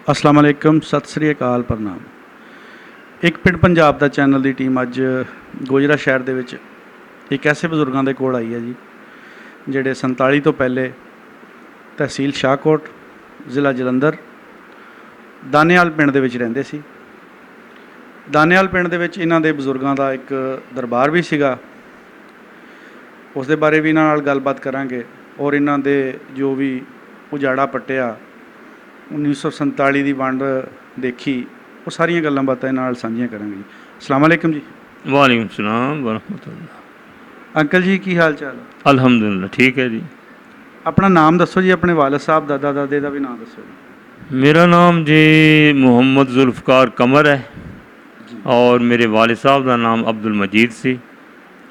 अस्सलाम वालेकुम, सत श्री अकाल, प्रणाम। एक पिंड पंजाब दा चैनल की टीम अज गोजरा शहर दे विच एक ऐसे बजुर्गों के कोल आई है जी, जिहड़े 47 तो पहले तहसील शाहकोट जिला जलंधर दानेवाल पिंड दे विच रहिंदे सी। दानेवाल पिंड दे विच इन्हां दे बजुर्गों का एक दरबार भी सीगा, उस दे बारे भी इन्हां नाल गलबात करांगे और इन्हां दे जो भी उजाड़ा पट्टिया 1947 की वंड देखी वो सारिया गल्लां बातां इन्हां नाल सांझियां करांगे जी। अस्सलाम वालेकुम जी। वालेकुम सलाम वरहमतुल्लाह। अंकल जी की हाल चाल है? अल्हम्दुलिल्लाह ठीक है जी। अपना नाम दसो जी, अपने वालिद साहब दादा दादे का भी नाम दसो जी। मेरा नाम जी मोहम्मद जुल्फ़कार कमर है और मेरे वालिद साहब का नाम अब्दुल मजीद सी।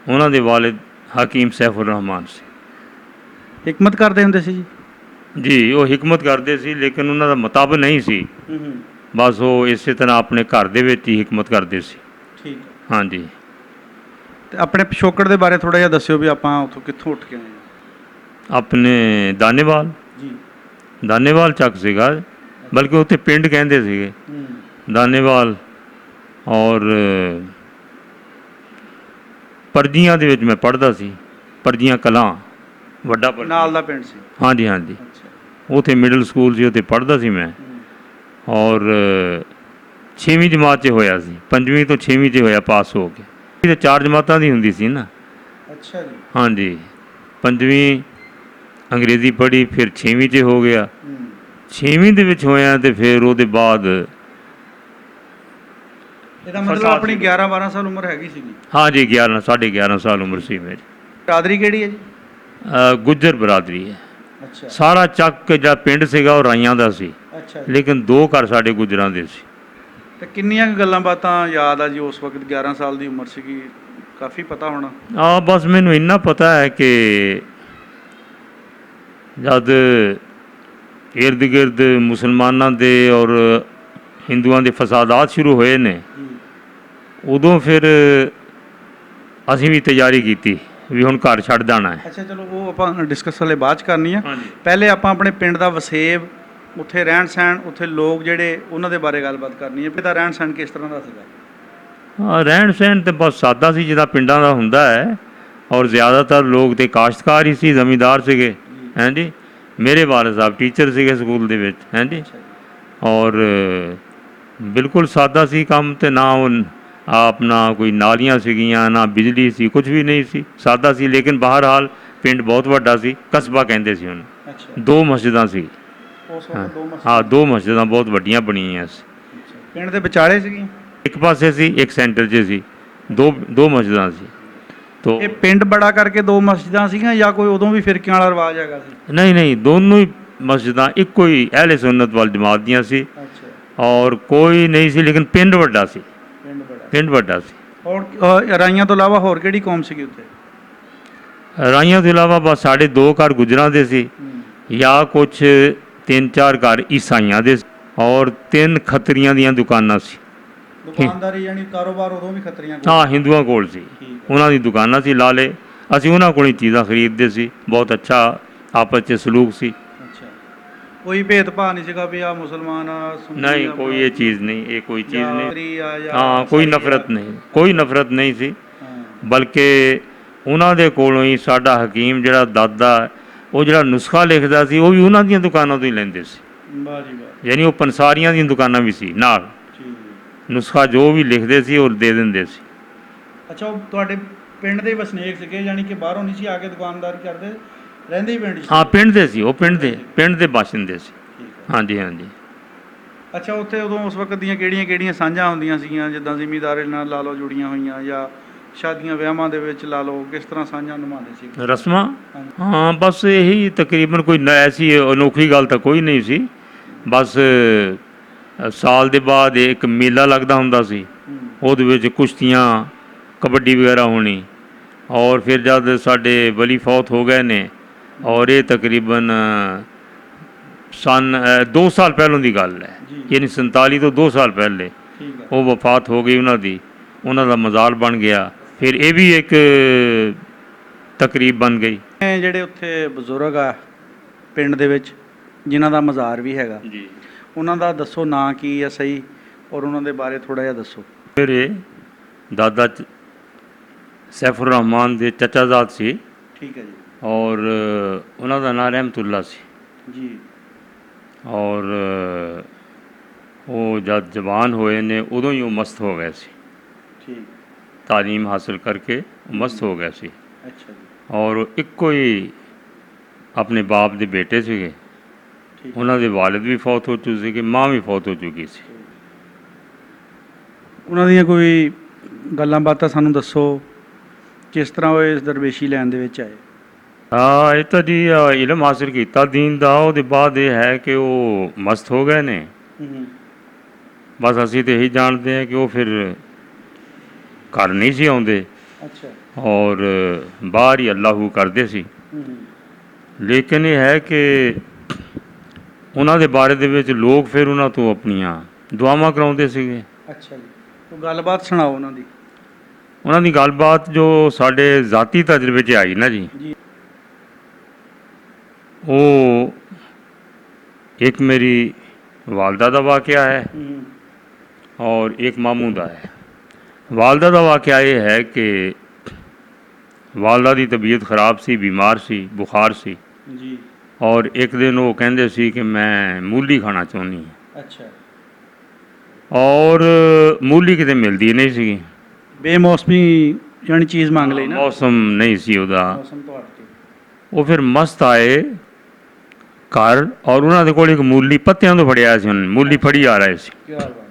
उन्हां दे वालिद हकीम सैफुर रहमान सी। हिकमत करते होंदे सी जी? जी वो हिकमत करते सी, लेकिन उन्हां दा मुताब नहीं सी। बस वो इस तरह अपने घर दे विच ही हिकमत करते सी। ठीक है। हाँ जी। ते अपने पिछोकड़ के बारे थोड़ा जिहा दस्सिओ भी आपां उत्थों कित्थों उठ के आए हैं? अपने दानेवाल जी। दानेवाल चक सीगा, बल्कि उत्थे पिंड कहंदे सीगे दानेवाल। और परजियां दे विच मैं पढ़दा सी, परजियां कलां वड्डा नाल दा पिंड सी। हाँ जी हाँ जी। अच्छा। उत्थे मिडल स्कूल सी, उत्थे पढ़दा सी मैं। और 6वीं जमात च होया सी, 5वीं तो 6वीं च होया पास हो के। ते 4 जमातां दी हुंदी सी ना। अच्छा जी। हाँ जी। 5वीं अंग्रेज़ी पढ़ी, फिर 6वीं च हो गया। 6वीं दे विच होया ते फिर ओहदे बाद ਇਹਦਾ मतलब अपनी 11-12 साल उम्र हैगी सी। हाँ जी 11 साढ़े 11 साल उम्र सी मेरी। बरादरी केड़ी है जी? गुज्जर बरादरी है। अच्छा। सारा चक जिहड़ा पिंड सीगा वो राइयां दा सी, अच्छा। लेकिन 2 घर साडे गुज्जरां दे सी। ते किन्नियां कुछ गल्लां बातां याद आ जी? उस वक्त 11 साल की उम्र सीगी, काफ़ी पता होना। बस मैनू इन्ना पता है कि जद इर्द गिर्द मुसलमाना दे और हिंदुआं दे फसादात शुरू होए ने, उदों फिर असीं भी तैयारी की भी हुण घर छड्ड जाना है। अच्छा चलो वो आपां डिस्कस हले बाद च करनी है। हाँ जी। पहले आपां अपने पिंड का वसेब, उत्थे रहन सहन, उत्थे लोग जिहड़े उन्हां दे बारे गलबात करनी है। पिता रहन सहन किस तरह का सीगा? रहन सहन तो बस सादा सी जिदा पिंडां दा हुंदा है, और ज़्यादातर लोग तो काश्तकार ही सी, जमींदार सीगे। हैं जी। मेरे वालिद साहब टीचर सीगे स्कूल दे विच। हैं जी। और बिल्कुल सादा सी काम, ते ना अपना कोई नालियां सीगियां, ना बिजली सी, कुछ भी नहीं सी, सादा सी। लेकिन बहरहाल पिंड बहुत वड्डा सी, कस्बा कहंदे सी उहनूं। अच्छा। 2 मस्जिदां सी। उस वक्त दो मस्जिद? हाँ 2 मस्जिदां बहुत वड्डियां बणीआं सी। पिंड दे विचाले सीगी? एक पासे सी, एक सेंटर 'च सी। दो मस्जिदां सी। तो ये पिंड बड़ा करके 2 मस्जिदां सीगियां या कोई उदों भी फिरकियां वाला रिवाज हैगा सी? नहीं नहीं, दोनों ही मस्जिदां इक्को ही अहले सुन्नत वल जमात दियां सी। अच्छा। और कोई नहीं सी, लेकिन पिंड वड्डा सी। पिंड बड़ा। पिंड वड्डा सी। और राइयां तो इलावा होर किहड़ी कौम सीगी उत्थे? राइयां तो इलावा बस साढ़े 2 घर गुजरां दे सी, या कुछ 3-4 घर ईसाइयां दे सी, और 3 खत्रियां दियां दुकानां सी। दुकानदारी यानी कारोबार उदों भी खत्रियां कोल? हाँ हिंदुआं कोल सी, उन्हां दी दुकानां सी लाले। असीं उन्हां कोलों ही चीज़ां खरीददे सी। बहुत अच्छा आपस 'च सलूक सी। अच्छा। कोई भेदभाव नहीं सीगा भी आ मुसलमान आ सुन्नी नहीं आ, कोई ये चीज़ नहीं, ये कोई चीज़ नहीं। आ या हाँ कोई ईसाई नफरत आ। नहीं, कोई नफरत नहीं सी। हाँ। बल्कि उन्हां दे कोलों ही साडा हकीम जिहड़ा दादा, वो जिहड़ा नुस्खा लिखदा सी, वो भी उन्हां दीयां दुकानां तो ही लैंदे सी। वाह जी वाह। यानी वो पंसारियां दीयां दुकानां भी सी नाल। ठीक। नुस्खा जो भी लिखदे सी और दे दिंदे सी। अच्छा ਉਹ ਤੁਹਾਡੇ ਪਿੰਡ ਦੇ ਵਸਨੀਕ ਸੀਗੇ, ਯਾਨੀ ਕਿ ਬਾਹਰੋਂ ਨਹੀਂ ਸੀ ਆ ਕੇ ਦੁਕਾਨਦਾਰੀ ਕਰਦੇ, ਰਹਿੰਦੇ ਹੀ ਪਿੰਡ 'ਚ ਸੀ? हाँ पिंड दे सी, वो पिंड दे बाशिंदे सी। ਠੀਕ ਹੈ। हाँ जी हाँ जी। ਅੱਛਾ ਉੱਥੇ ਉਦੋਂ ਉਸ ਵਕਤ ਦੀਆਂ ਕਿਹੜੀਆਂ ਕਿਹੜੀਆਂ ਸਾਂਝਾਂ ਹੁੰਦੀਆਂ ਸੀਗੀਆਂ, ਜਿੱਦਾਂ ਜ਼ਿਮੀਂਦਾਰੀ ਨਾਲ ਲਾ ਲਓ ਜੁੜੀਆਂ ਹੋਈਆਂ, ਜਾਂ ਸ਼ਾਦੀਆਂ ਵਿਆਹਾਂ ਦੇ ਵਿੱਚ ਲਾ ਲਓ, ਕਿਸ ਤਰ੍ਹਾਂ ਸਾਂਝਾਂ ਨਿਭਾਉਂਦੇ ਸੀ? रस्मां हाँ बस यही तकरीबन कोई ऐसी अनोखी गल तो कोई नहीं सी। बस साल दे बाद एक मेला लगदा हुंदा सी, ਉਹਦੇ ਵਿੱਚ कुश्तियाँ कबड्डी वगैरह होनी। और फिर जब साडे वली फौत हो गए ने, और ये तकरीबन सन 2 साल पहलों की गल है, यानी 47 तो 2 साल पहले वो वफात हो गई उन्हों दी। उन्हों दा मज़ार बन गया, फिर ये भी एक तकरीब बन गई। ਜਿਹੜੇ ਉੱਥੇ ਬਜ਼ੁਰਗ ਆ ਪਿੰਡ ਦੇ ਵਿੱਚ ਜਿਨ੍ਹਾਂ ਦਾ ਮਜ਼ਾਰ ਵੀ ਹੈਗਾ, जी ਉਹਨਾਂ ਦਾ ਦੱਸੋ ਨਾਂ ਕੀ ਹੈ ਸਹੀ, ਔਰ ਉਹਨਾਂ ਦੇ ਬਾਰੇ ਥੋੜ੍ਹਾ ਜਿਹਾ ਦੱਸੋ। ਮੇਰੇ ਦਾਦਾ ਸੈਫੁਰ ਰਹਿਮਾਨ ਦੇ ਚਾਚਾਜ਼ਾਦ ਸੀ ਠੀਕ ਹੈ ਜੀ। ਔਰ ਉਹਨਾਂ ਦਾ ਨਾਂ ਰਹਿਮਤੁल्ला ਸੀ ਜੀ। ਔਰ ਉਹ ਜਦ ਜਵਾਨ ਹੋਏ ਨੇ ਉਦੋਂ ਹੀ ਉਹ ਮਸਤ ਹੋ ਗਏ ਸੀ। ਠੀਕ। ਤਾਲੀਮ ਹਾਸਿਲ ਕਰਕੇ ਮਸਤ ਹੋ ਗਏ ਸੀ। ਅੱਛਾ ਜੀ। ਔਰ ਇੱਕੋ ਹੀ ਆਪਣੇ ਬਾਪ ਦੇ ਬੇਟੇ ਸੀਗੇ। ਠੀਕ। ਉਹਨਾਂ ਦੇ ਵਾਲਿਦ ਵੀ ਫੌਤ ਹੋ ਚੁੱਕੇ ਸੀਗੇ, ਮਾਂ ਵੀ ਫੌਤ ਹੋ ਚੁੱਕੀ ਸੀ। ਉਹਨਾਂ ਦੀਆਂ ਕੋਈ ਗੱਲਾਂ ਬਾਤਾਂ ਸਾਨੂੰ ਦੱਸੋ, ਕਿਸ ਤਰ੍ਹਾਂ ਉਹ ਇਸ ਦਰਵੇਸ਼ੀ ਲੈਣ ਦੇ ਵਿੱਚ ਆਏ। ਹਾਂ, ਇਹ ਤਾਂ ਜੀ ਇਲਮ ਹਾਸਿਲ ਕੀਤਾ ਦੀਨ ਦਾ, ਉਹਦੇ ਬਾਅਦ ਇਹ ਹੈ ਕਿ ਉਹ ਮਸਤ ਹੋ ਗਏ ਨੇ। ਬਸ ਅਸੀਂ ਤਾਂ ਇਹੀ ਜਾਣਦੇ ਹਾਂ ਕਿ ਉਹ ਫਿਰ ਘਰ ਨਹੀਂ ਸੀ ਆਉਂਦੇ। ਅੱਛਾ। ਔਰ ਬਾਹਰ ਹੀ ਅੱਲਾਹੂ ਕਰਦੇ ਸੀ। ਲੇਕਿਨ ਇਹ ਹੈ ਕਿ ਉਹਨਾਂ ਦੇ ਬਾਰੇ ਦੇ ਵਿੱਚ ਲੋਕ ਫਿਰ ਉਹਨਾਂ ਤੋਂ ਆਪਣੀਆਂ ਦੁਆਵਾਂ ਕਰਾਉਂਦੇ ਸੀਗੇ। ਅੱਛਾ ਜੀ। ਉਹ ਗੱਲਬਾਤ ਸੁਣਾਓ ਉਹਨਾਂ ਦੀ। ਉਹਨਾਂ ਦੀ ਗੱਲਬਾਤ ਜੋ ਸਾਡੇ ਜ਼ਾਤੀ ਤਜਰਬੇ 'ਚ ਆਈ ਨਾ ਜੀ, ਉਹ ਇੱਕ ਮੇਰੀ ਵਾਲਦਾ ਦਾ ਵਾਕਿਆ ਹੈ ਔਰ ਇੱਕ ਮਾਮੂ ਦਾ ਹੈ। ਵਾਲਦਾ ਦਾ ਵਾਕਿਆ ਇਹ ਹੈ ਕਿ ਵਾਲਦਾ ਦੀ ਤਬੀਅਤ ख़राब ਸੀ, ਬਿਮਾਰ ਸੀ, ਬੁਖਾਰ ਸੀ ਜੀ। ਔਰ ਇੱਕ ਦਿਨ ਉਹ ਕਹਿੰਦੇ ਸੀ ਕਿ ਮੈਂ ਮੂਲੀ ਖਾਣਾ ਚਾਹੁੰਦੀ ਹਾਂ। ਅੱਛਾ। ਔਰ ਮੂਲੀ ਕਿਤੇ ਮਿਲਦੀ ਨਹੀਂ ਸੀਗੀ, ਬੇਮੌਸਮੀ ਯਾਨੀ ਚੀਜ਼ ਮੰਗ ਲਈ ਨਾ, ਮੌਸਮ ਨਹੀਂ ਸੀ ਉਹਦਾ। ਮੌਸਮ ਤੋਂ ਹਟ ਕੇ ਉਹ ਫਿਰ ਮਸਤ ਆਏ ਘਰ ਔਰ ਉਹਨਾਂ ਦੇ ਕੋਲ ਇੱਕ ਮੂਲੀ ਪੱਤਿਆਂ ਤੋਂ ਫੜਿਆ ਸੀ, ਉਹਨੇ ਮੂਲੀ ਫੜੀ ਆ ਰਹੇ ਸੀ। ਕੀ ਬਾਤ ਹੈ।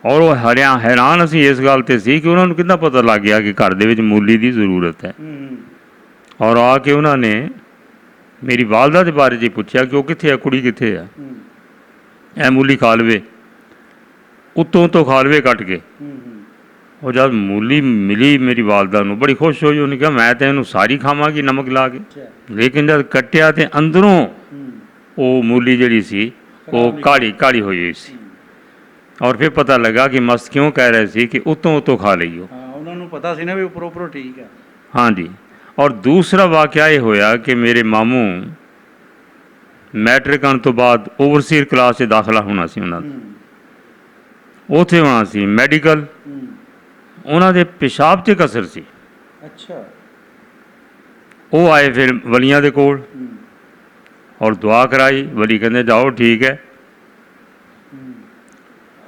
ਔਰ ਉਹ ਹੈਰਾਨ ਅਸੀਂ ਇਸ ਗੱਲ 'ਤੇ ਸੀ ਕਿ ਉਹਨਾਂ ਨੂੰ ਕਿੱਦਾਂ ਪਤਾ ਲੱਗ ਗਿਆ ਕਿ ਘਰ ਦੇ ਵਿੱਚ ਮੂਲੀ ਦੀ ਜ਼ਰੂਰਤ ਹੈ। ਔਰ ਆ ਕੇ ਉਹਨਾਂ ਨੇ ਮੇਰੀ ਵਾਲਦਾ ਦੇ ਬਾਰੇ 'ਚ ਪੁੱਛਿਆ ਕਿ ਉਹ ਕਿੱਥੇ ਆ, ਕੁੜੀ ਕਿੱਥੇ ਆ, ਇਹ ਮੂਲੀ ਖਾ ਲਵੇ, ਉੱਤੋਂ ਖਾ ਲਵੇ ਕੱਟ ਕੇ। ਉਹ ਜਦ ਮੂਲੀ ਮਿਲੀ ਮੇਰੀ ਵਾਲਦਾ ਨੂੰ ਬੜੀ ਖੁਸ਼ ਹੋਈ। ਉਹਨੇ ਕਿਹਾ ਮੈਂ ਤਾਂ ਇਹਨੂੰ ਸਾਰੀ ਖਾਵਾਂਗੀ ਨਮਕ ਲਾ ਕੇ। ਲੇਕਿਨ ਜਦ ਕੱਟਿਆ ਤਾਂ ਅੰਦਰੋਂ ਉਹ ਮੂਲੀ ਜਿਹੜੀ ਸੀ ਉਹ ਕਾਲੀ ਹੋਈ ਸੀ। ਔਰ ਫਿਰ ਪਤਾ ਲੱਗਾ ਕਿ ਮਸਤ ਕਿਉਂ ਕਹਿ ਰਹੇ ਸੀ ਕਿ ਉੱਤੋਂ ਖਾ ਲਈ ਉਹ। ਉਹਨਾਂ ਨੂੰ ਪਤਾ ਸੀ ਨਾ ਵੀ ਉੱਪਰੋਂ ਠੀਕ ਹੈ। ਹਾਂਜੀ। ਔਰ ਦੂਸਰਾ ਵਾਕਿਆ ਇਹ ਹੋਇਆ ਕਿ ਮੇਰੇ ਮਾਮੂ ਮੈਟ੍ਰਿਕ ਕਰਨ ਤੋਂ ਬਾਅਦ ਓਵਰਸੀਅਰ ਕਲਾਸ 'ਚ ਦਾਖਲਾ ਹੋਣਾ ਸੀ ਉਹਨਾਂ ਦਾ, ਉੱਥੇ ਹੋਣਾ ਸੀ ਮੈਡੀਕਲ। ਉਹਨਾਂ ਦੇ ਪਿਸ਼ਾਬ 'ਚ ਕਸਰ ਸੀ। ਅੱਛਾ। ਉਹ ਆਏ ਫਿਰ ਵਲੀਆਂ ਦੇ ਕੋਲ ਔਰ ਦੁਆ ਕਰਾਈ। ਵਲੀ ਕਹਿੰਦੇ ਜਾਓ ਠੀਕ ਹੈ।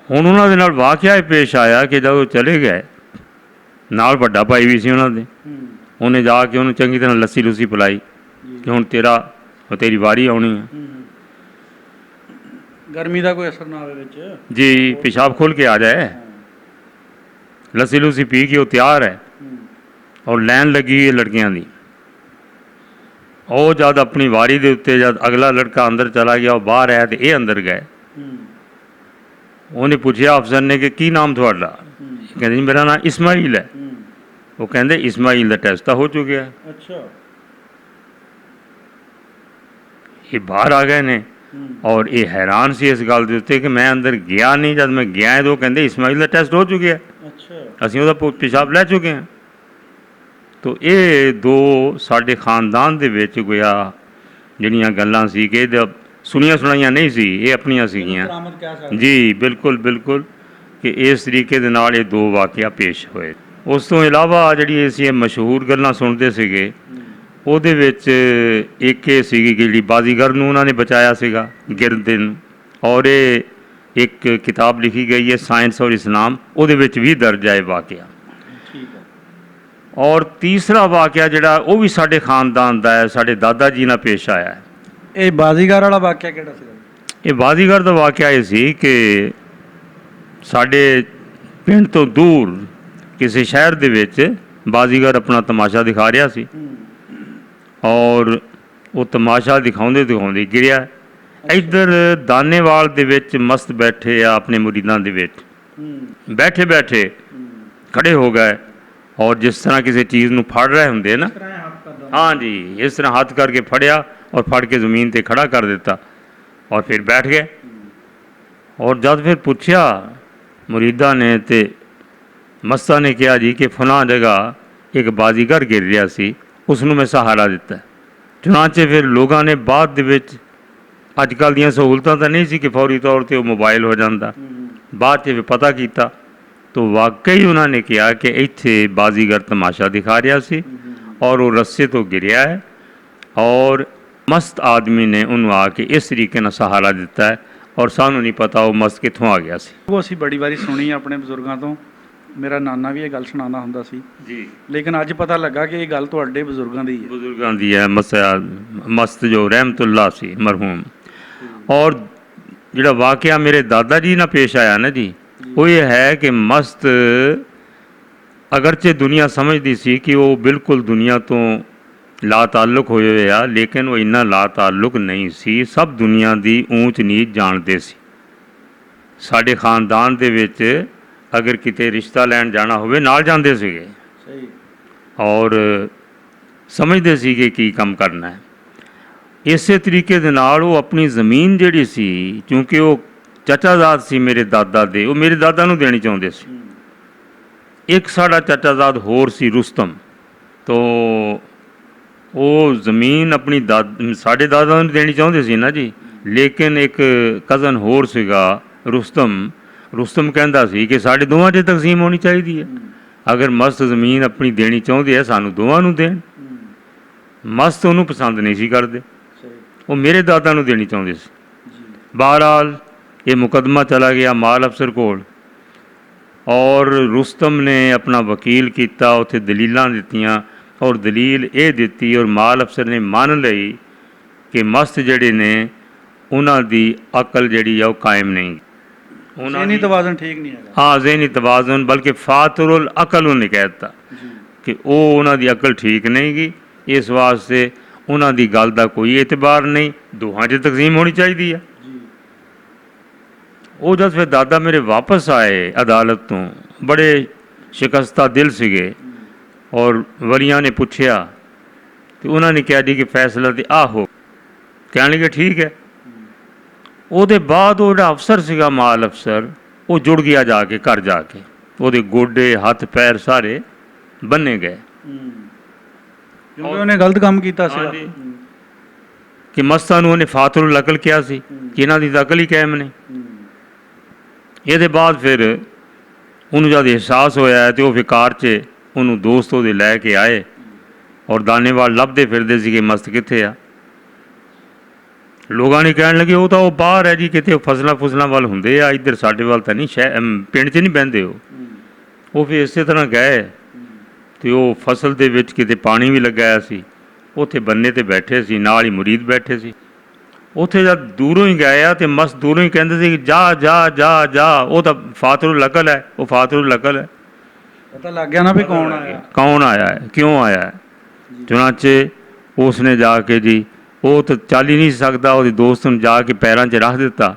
ਹੁਣ ਉਹਨਾਂ ਦੇ ਨਾਲ ਵਾਕਿਆ ਇਹ ਪੇਸ਼ ਆਇਆ ਕਿ ਜਦੋਂ ਚਲੇ ਗਏ ਨਾਲ ਵੱਡਾ ਭਾਈ ਵੀ ਸੀ ਉਹਨਾਂ ਦੇ, ਉਹਨੇ ਜਾ ਕੇ ਉਹਨੂੰ ਚੰਗੀ ਤਰ੍ਹਾਂ ਲੱਸੀ ਲੁੱਸੀ ਪਿਲਾਈ ਕਿ ਹੁਣ ਤੇਰੀ ਵਾਰੀ ਆਉਣੀ ਹੈ। ਗਰਮੀ ਦਾ ਕੋਈ ਅਸਰ ਨਾ ਹੋਵੇ ਵਿੱਚ ਜੀ, ਪਿਸ਼ਾਬ ਖੁੱਲ੍ਹ ਕੇ ਆ ਜਾਏ। ਲੱਸੀ ਲੁੱਸੀ ਪੀ ਕੇ ਉਹ ਤਿਆਰ ਹੈ ਔਰ ਲਾਈਨ ਲੱਗੀ ਹੈ ਲੜਕੀਆਂ ਦੀ। ਉਹ ਜਦ ਆਪਣੀ ਵਾਰੀ ਦੇ ਉੱਤੇ ਜਦ ਅਗਲਾ ਲੜਕਾ ਅੰਦਰ ਚਲਾ ਗਿਆ, ਉਹ ਬਾਹਰ ਆਇਆ ਅਤੇ ਇਹ ਅੰਦਰ ਗਏ। ਉਹਨੇ ਪੁੱਛਿਆ ਅਫਸਰ ਨੇ ਕਿ ਕੀ ਨਾਮ ਤੁਹਾਡਾ? ਕਹਿੰਦੇ ਜੀ ਮੇਰਾ ਨਾਮ ਇਸਮਾਈਲ ਹੈ। ਉਹ ਕਹਿੰਦੇ ਇਸਮਾਈਲ ਦਾ ਟੈਸਟ ਤਾਂ ਹੋ ਚੁੱਕਿਆ। ਅੱਛਾ। ਇਹ ਬਾਹਰ ਆ ਗਏ ਨੇ ਔਰ ਇਹ ਹੈਰਾਨ ਸੀ ਇਸ ਗੱਲ ਦੇ ਉੱਤੇ ਕਿ ਮੈਂ ਅੰਦਰ ਗਿਆ ਨਹੀਂ। ਜਦ ਮੈਂ ਗਿਆ ਤਾਂ ਉਹ ਕਹਿੰਦੇ ਇਸਮਾਈਲ ਦਾ ਟੈਸਟ ਹੋ ਚੁੱਕਿਆ, ਅਸੀਂ ਉਹਦਾ ਪਿਸ਼ਾਬ ਲੈ ਚੁੱਕੇ ਹਾਂ। ਤੋ ਇਹ ਦੋ ਸਾਡੇ ਖਾਨਦਾਨ ਦੇ ਵਿੱਚ ਗਿਆ ਜਿਹੜੀਆਂ ਗੱਲਾਂ ਸੀ ਕਿ ਇਹਦਾ ਸੁਣੀਆਂ ਸੁਣਾਈਆਂ ਨਹੀਂ ਸੀ, ਇਹ ਆਪਣੀਆਂ ਸੀਗੀਆਂ। ਜੀ ਬਿਲਕੁਲ ਬਿਲਕੁਲ, ਕਿ ਇਸ ਤਰੀਕੇ ਦੇ ਨਾਲ ਇਹ ਦੋ ਵਾਕਿਆ ਪੇਸ਼ ਹੋਏ। ਉਸ ਤੋਂ ਇਲਾਵਾ ਜਿਹੜੀ ਅਸੀਂ ਇਹ ਮਸ਼ਹੂਰ ਗੱਲਾਂ ਸੁਣਦੇ ਸੀਗੇ, ਉਹਦੇ ਵਿੱਚ ਇੱਕ ਇਹ ਸੀਗੀ ਕਿ ਜਿਹੜੀ ਬਾਜ਼ੀਗਰ ਨੂੰ ਉਹਨਾਂ ਨੇ ਬਚਾਇਆ ਸੀਗਾ ਗਿਰਦੇ ਨੂੰ, ਔਰ ਇਹ ਇੱਕ ਕਿਤਾਬ ਲਿਖੀ ਗਈ ਹੈ ਸਾਇੰਸ ਔਰ ਇਸਲਾਮ, ਉਹਦੇ ਵਿੱਚ ਵੀ ਦਰਜ ਹੈ ਵਾਕਿਆ। ਔਰ ਤੀਸਰਾ ਵਾਕਿਆ ਜਿਹੜਾ ਉਹ ਵੀ ਸਾਡੇ ਖਾਨਦਾਨ ਦਾ ਹੈ, ਸਾਡੇ ਦਾਦਾ ਜੀ ਨਾਲ ਪੇਸ਼ ਆਇਆ ਹੈ। ਇਹ ਬਾਜ਼ੀਗਰ ਵਾਲਾ ਵਾਕਿਆ ਕਿਹੜਾ ਸੀਗਾ? ਇਹ ਬਾਜ਼ੀਗਰ ਦਾ ਵਾਕਿਆ ਇਹ ਸੀ ਕਿ ਸਾਡੇ ਪਿੰਡ ਤੋਂ ਦੂਰ ਕਿਸੇ ਸ਼ਹਿਰ ਦੇ ਵਿੱਚ ਬਾਜ਼ੀਗਰ ਆਪਣਾ ਤਮਾਸ਼ਾ ਦਿਖਾ ਰਿਹਾ ਸੀ ਔਰ ਉਹ ਤਮਾਸ਼ਾ ਦਿਖਾਉਂਦੇ ਗਿਰਿਆ। ਇੱਧਰ ਦਾਨੇਵਾਲ ਦੇ ਵਿੱਚ ਮਸਤ ਬੈਠੇ ਆ ਆਪਣੇ ਮੁਰੀਦਾਂ ਦੇ ਵਿੱਚ, ਬੈਠੇ ਖੜੇ ਹੋ ਗਏ ਔਰ ਜਿਸ ਤਰ੍ਹਾਂ ਕਿਸੇ ਚੀਜ਼ ਨੂੰ ਫੜ ਰਹੇ ਹੁੰਦੇ ਨਾ, ਹਾਂਜੀ ਇਸ ਤਰ੍ਹਾਂ ਹੱਥ ਕਰਕੇ ਫੜਿਆ ਔਰ ਫੜ ਕੇ ਜ਼ਮੀਨ 'ਤੇ ਖੜਾ ਕਰ ਦਿੱਤਾ ਔਰ ਫਿਰ ਬੈਠ ਗਏ। ਔਰ ਜਦ ਫਿਰ ਪੁੱਛਿਆ ਮੁਰੀਦਾਂ ਨੇ ਤੇ ਮਸਤਾਂ ਨੇ ਕਿਹਾ ਜੀ ਕਿ ਫਲਾਂ ਜਗ੍ਹਾ ਇੱਕ ਬਾਜ਼ੀਗਰ ਗਿਰ ਰਿਹਾ ਸੀ, ਉਸ ਨੂੰ ਮੈਂ ਸਹਾਰਾ ਦਿੱਤਾ। ਚੁਨਾਂਚੇ ਫਿਰ ਲੋਕਾਂ ਨੇ ਬਾਅਦ ਦੇ ਵਿੱਚ ਅੱਜ ਕੱਲ੍ਹ ਦੀਆਂ ਸਹੂਲਤਾਂ ਤਾਂ ਨਹੀਂ ਸੀ ਕਿ ਫੌਰੀ ਤੌਰ 'ਤੇ ਉਹ ਮੋਬਾਈਲ ਹੋ ਜਾਂਦਾ। ਬਾਅਦ 'ਚ ਵੀ ਪਤਾ ਕੀਤਾ ਤਾਂ ਵਾਕਈ ਉਹਨਾਂ ਨੇ ਕਿਹਾ ਕਿ ਇੱਥੇ ਬਾਜ਼ੀਗਰ ਤਮਾਸ਼ਾ ਦਿਖਾ ਰਿਹਾ ਸੀ ਔਰ ਉਹ ਰੱਸੇ ਤੋਂ ਗਿਰਿਆ ਹੈ ਔਰ ਮਸਤ ਆਦਮੀ ਨੇ ਉਹਨੂੰ ਆ ਕੇ ਇਸ ਤਰੀਕੇ ਨਾਲ ਸਹਾਰਾ ਦਿੱਤਾ ਹੈ ਔਰ ਸਾਨੂੰ ਨਹੀਂ ਪਤਾ ਉਹ ਮਸਤ ਕਿੱਥੋਂ ਆ ਗਿਆ ਸੀ। ਉਹ ਅਸੀਂ ਬੜੀ ਵਾਰੀ ਸੁਣੀ ਆਪਣੇ ਬਜ਼ੁਰਗਾਂ ਤੋਂ, ਮੇਰਾ ਨਾਨਾ ਵੀ ਇਹ ਗੱਲ ਸੁਣਾਉਂਦਾ ਹੁੰਦਾ ਸੀ ਜੀ, ਲੇਕਿਨ ਅੱਜ ਪਤਾ ਲੱਗਾ ਕਿ ਇਹ ਗੱਲ ਤੁਹਾਡੇ ਬਜ਼ੁਰਗਾਂ ਦੀ ਹੈ। ਬਜ਼ੁਰਗਾਂ ਦੀ ਹੈ। ਮਸਤ ਜੋ ਰਹਿਮਤੁल्ला ਸੀ ਮਰਹੂਮ। ਔਰ ਜਿਹੜਾ ਵਾਕਿਆ ਮੇਰੇ ਦਾਦਾ ਜੀ ਨਾਲ ਪੇਸ਼ ਆਇਆ ਨਾ ਜੀ, ਉਹ ਇਹ ਹੈ ਕਿ ਮਸਤ ਅਗਰਚੇ ਦੁਨੀਆ ਸਮਝਦੀ ਸੀ ਕਿ ਉਹ ਬਿਲਕੁਲ ਦੁਨੀਆ ਤੋਂ ਲਾ ਤਾਲੁਕ ਹੋਏ ਹੋਏ ਆ, ਲੇਕਿਨ ਉਹ ਇੰਨਾ ਲਾ ਤਾਲੁਕ ਨਹੀਂ ਸੀ। ਸਭ ਦੁਨੀਆ ਦੀ ਊਂਚ ਨੀਚ ਜਾਣਦੇ ਸੀ। ਸਾਡੇ ਖਾਨਦਾਨ ਦੇ ਵਿੱਚ ਅਗਰ ਕਿਤੇ ਰਿਸ਼ਤਾ ਲੈਣ ਜਾਣਾ ਹੋਵੇ ਨਾਲ ਜਾਂਦੇ ਸੀਗੇ ਸਹੀ, ਔਰ ਸਮਝਦੇ ਸੀ ਕਿ ਕੀ ਕੰਮ ਕਰਨਾ ਹੈ। ਇਸੇ ਤਰੀਕੇ ਦੇ ਨਾਲ ਉਹ ਆਪਣੀ ਜ਼ਮੀਨ ਜਿਹੜੀ ਸੀ, ਕਿਉਂਕਿ ਉਹ ਚਾਚਾਜ਼ਾਦ ਸੀ ਮੇਰੇ ਦਾਦਾ ਦੇ, ਉਹ ਮੇਰੇ ਦਾਦਾ ਨੂੰ ਦੇਣੀ ਚਾਹੁੰਦੇ ਸੀ। ਇੱਕ ਸਾਡਾ ਚਾਚਾਜ਼ਾਦ ਹੋਰ ਸੀ ਰੁਸਤਮ, ਤੋ ਉਹ ਜ਼ਮੀਨ ਆਪਣੀ ਸਾਡੇ ਦਾਦਾ ਨੂੰ ਦੇਣੀ ਚਾਹੁੰਦੇ ਸੀ ਨਾ ਜੀ, ਲੇਕਿਨ ਇੱਕ ਕਜ਼ਨ ਹੋਰ ਸੀਗਾ ਰੁਸਤਮ ਕਹਿੰਦਾ ਸੀ ਕਿ ਸਾਡੇ ਦੋਵਾਂ 'ਚ ਤਕਸੀਮ ਹੋਣੀ ਚਾਹੀਦੀ ਹੈ। ਅਗਰ ਮਸਤ ਜ਼ਮੀਨ ਆਪਣੀ ਦੇਣੀ ਚਾਹੁੰਦੇ ਆ ਸਾਨੂੰ ਦੋਵਾਂ ਨੂੰ ਦੇਣ। ਮਸਤ ਉਹਨੂੰ ਪਸੰਦ ਨਹੀਂ ਸੀ ਕਰਦੇ, ਉਹ ਮੇਰੇ ਦਾਦਾ ਨੂੰ ਦੇਣੀ ਚਾਹੁੰਦੇ ਸੀ। ਬਹਰਹਾਲ ਇਹ ਮੁਕੱਦਮਾ ਚਲਾ ਗਿਆ ਮਾਲ ਅਫਸਰ ਕੋਲ ਔਰ ਰੁਸਤਮ ਨੇ ਆਪਣਾ ਵਕੀਲ ਕੀਤਾ, ਉੱਥੇ ਦਲੀਲਾਂ ਦਿੱਤੀਆਂ ਔਰ ਦਲੀਲ ਇਹ ਦਿੱਤੀ ਔਰ ਮਾਲ ਅਫਸਰ ਨੇ ਮੰਨ ਲਈ ਕਿ ਮਸਤ ਜਿਹੜੇ ਨੇ ਉਹਨਾਂ ਦੀ ਅਕਲ ਜਿਹੜੀ ਆ ਉਹ ਕਾਇਮ ਨਹੀਂ। ਜ਼ਹਿਨੀ ਤਵਾਜ਼ਨ ਠੀਕ ਨਹੀਂ ਹੈਗਾ। ਹਾਂ, ਜ਼ਹਿਨੀ ਤਵਾਜ਼ਨ, ਬਲਕਿ ਫਾਤਰੁਲ ਅਕਲ ਉਹਨੇ ਕਹਿ ਦਿੱਤਾ ਕਿ ਉਹ ਉਹਨਾਂ ਦੀ ਅਕਲ ਠੀਕ ਨਹੀਂ ਗੀ, ਇਸ ਵਾਸਤੇ ਉਹਨਾਂ ਦੀ ਗੱਲ ਦਾ ਕੋਈ ਇਤਬਾਰ ਨਹੀਂ, ਦੋਹਾਂ 'ਚ ਤਕਸੀਮ ਹੋਣੀ ਚਾਹੀਦੀ ਹੈ। ਉਹ ਜਦ ਫਿਰ ਦਾਦਾ ਮੇਰੇ ਵਾਪਸ ਆਏ ਅਦਾਲਤ ਤੋਂ, ਬੜੇ ਸ਼ਿਕਸਤਾ ਦਿਲ ਸੀਗੇ ਔਰ ਵਲੀਆਂ ਨੇ ਪੁੱਛਿਆ ਤੇ ਉਹਨਾਂ ਨੇ ਕਿਹਾ ਜੀ ਕਿ ਫੈਸਲਾ ਤੇ ਆਹ ਹੋ, ਕਹਿਣ ਲੱਗੇ ਠੀਕ ਹੈ। ਉਹਦੇ ਬਾਅਦ ਉਹ ਜਿਹੜਾ ਅਫਸਰ ਸੀਗਾ ਮਾਲ ਅਫਸਰ, ਉਹ ਜੁੜ ਗਿਆ ਜਾ ਕੇ ਘਰ ਜਾ ਕੇ, ਉਹਦੇ ਗੋਡੇ ਹੱਥ ਪੈਰ ਸਾਰੇ ਬੰਨੇ ਗਏ ਕਿਉਂਕਿ ਉਹਨੇ ਗਲਤ ਕੰਮ ਕੀਤਾ ਸੀਗਾ ਕਿ ਮਸਤਾਂ ਨੂੰ ਉਹਨੇ ਫਾਤਰੁਲ ਅਕਲ ਕਿਹਾ ਸੀ ਕਿ ਇਹਨਾਂ ਦੀ ਤਾਂ ਅਕਲ ਹੀ ਕਾਇਮ ਨਹੀਂ। ਇਹਦੇ ਬਾਅਦ ਫਿਰ ਉਹਨੂੰ ਜਦ ਅਹਿਸਾਸ ਹੋਇਆ ਤੇ ਉਹ ਵਿਕਾਰ 'ਚ ਉਹਨੂੰ ਦੋਸਤ ਉਹਦੇ ਲੈ ਕੇ ਆਏ ਔਰ ਦਾਨੇਵਾਲ ਲੱਭਦੇ ਫਿਰਦੇ ਸੀ ਕਿ ਮਸਤ ਕਿੱਥੇ ਆ। ਲੋਕਾਂ ਨੇ ਕਹਿਣ ਲੱਗੇ ਉਹ ਤਾਂ ਉਹ ਬਾਹਰ ਹੈ ਜੀ, ਕਿਤੇ ਫਸਲਾਂ ਵੱਲ ਹੁੰਦੇ ਆ, ਇੱਧਰ ਸਾਡੇ ਵੱਲ ਤਾਂ ਨਹੀਂ, ਪਿੰਡ 'ਚ ਨਹੀਂ ਬਹਿੰਦੇ ਉਹ ਫਿਰ ਇਸੇ ਤਰ੍ਹਾਂ ਗਏ ਤੇ ਉਹ ਫਸਲ ਦੇ ਵਿੱਚ ਕਿਤੇ ਪਾਣੀ ਵੀ ਲਗਾਇਆ ਸੀ, ਉੱਥੇ ਬੰਨੇ ਤੇ ਬੈਠੇ ਸੀ, ਨਾਲ ਹੀ ਮੁਰੀਦ ਬੈਠੇ ਸੀ। ਉੱਥੇ ਜਦ ਦੂਰੋਂ ਹੀ ਗਏ ਆ ਤੇ ਮਸਤ ਦੂਰੋਂ ਹੀ ਕਹਿੰਦੇ ਸੀ ਕਿ ਜਾ ਜਾ ਜਾ ਜਾ, ਉਹ ਤਾਂ ਫਾਤਰੁਲ ਅਕਲ ਹੈ, ਉਹ ਫਾਤਰੁਲ ਅਕਲ ਹੈ। ਪਤਾ ਲੱਗ ਗਿਆ ਨਾ ਵੀ ਕੌਣ ਆਇਆ, ਕੌਣ ਆਇਆ ਹੈ, ਕਿਉਂ ਆਇਆ ਹੈ। ਚੁਣਾਚੇ ਉਸਨੇ ਜਾ ਕੇ ਜੀ, ਉਹ ਤਾਂ ਚੱਲ ਹੀ ਨਹੀਂ ਸਕਦਾ, ਉਹਦੇ ਦੋਸਤ ਨੂੰ ਜਾ ਕੇ ਪੈਰਾਂ 'ਚ ਰੱਖ ਦਿੱਤਾ,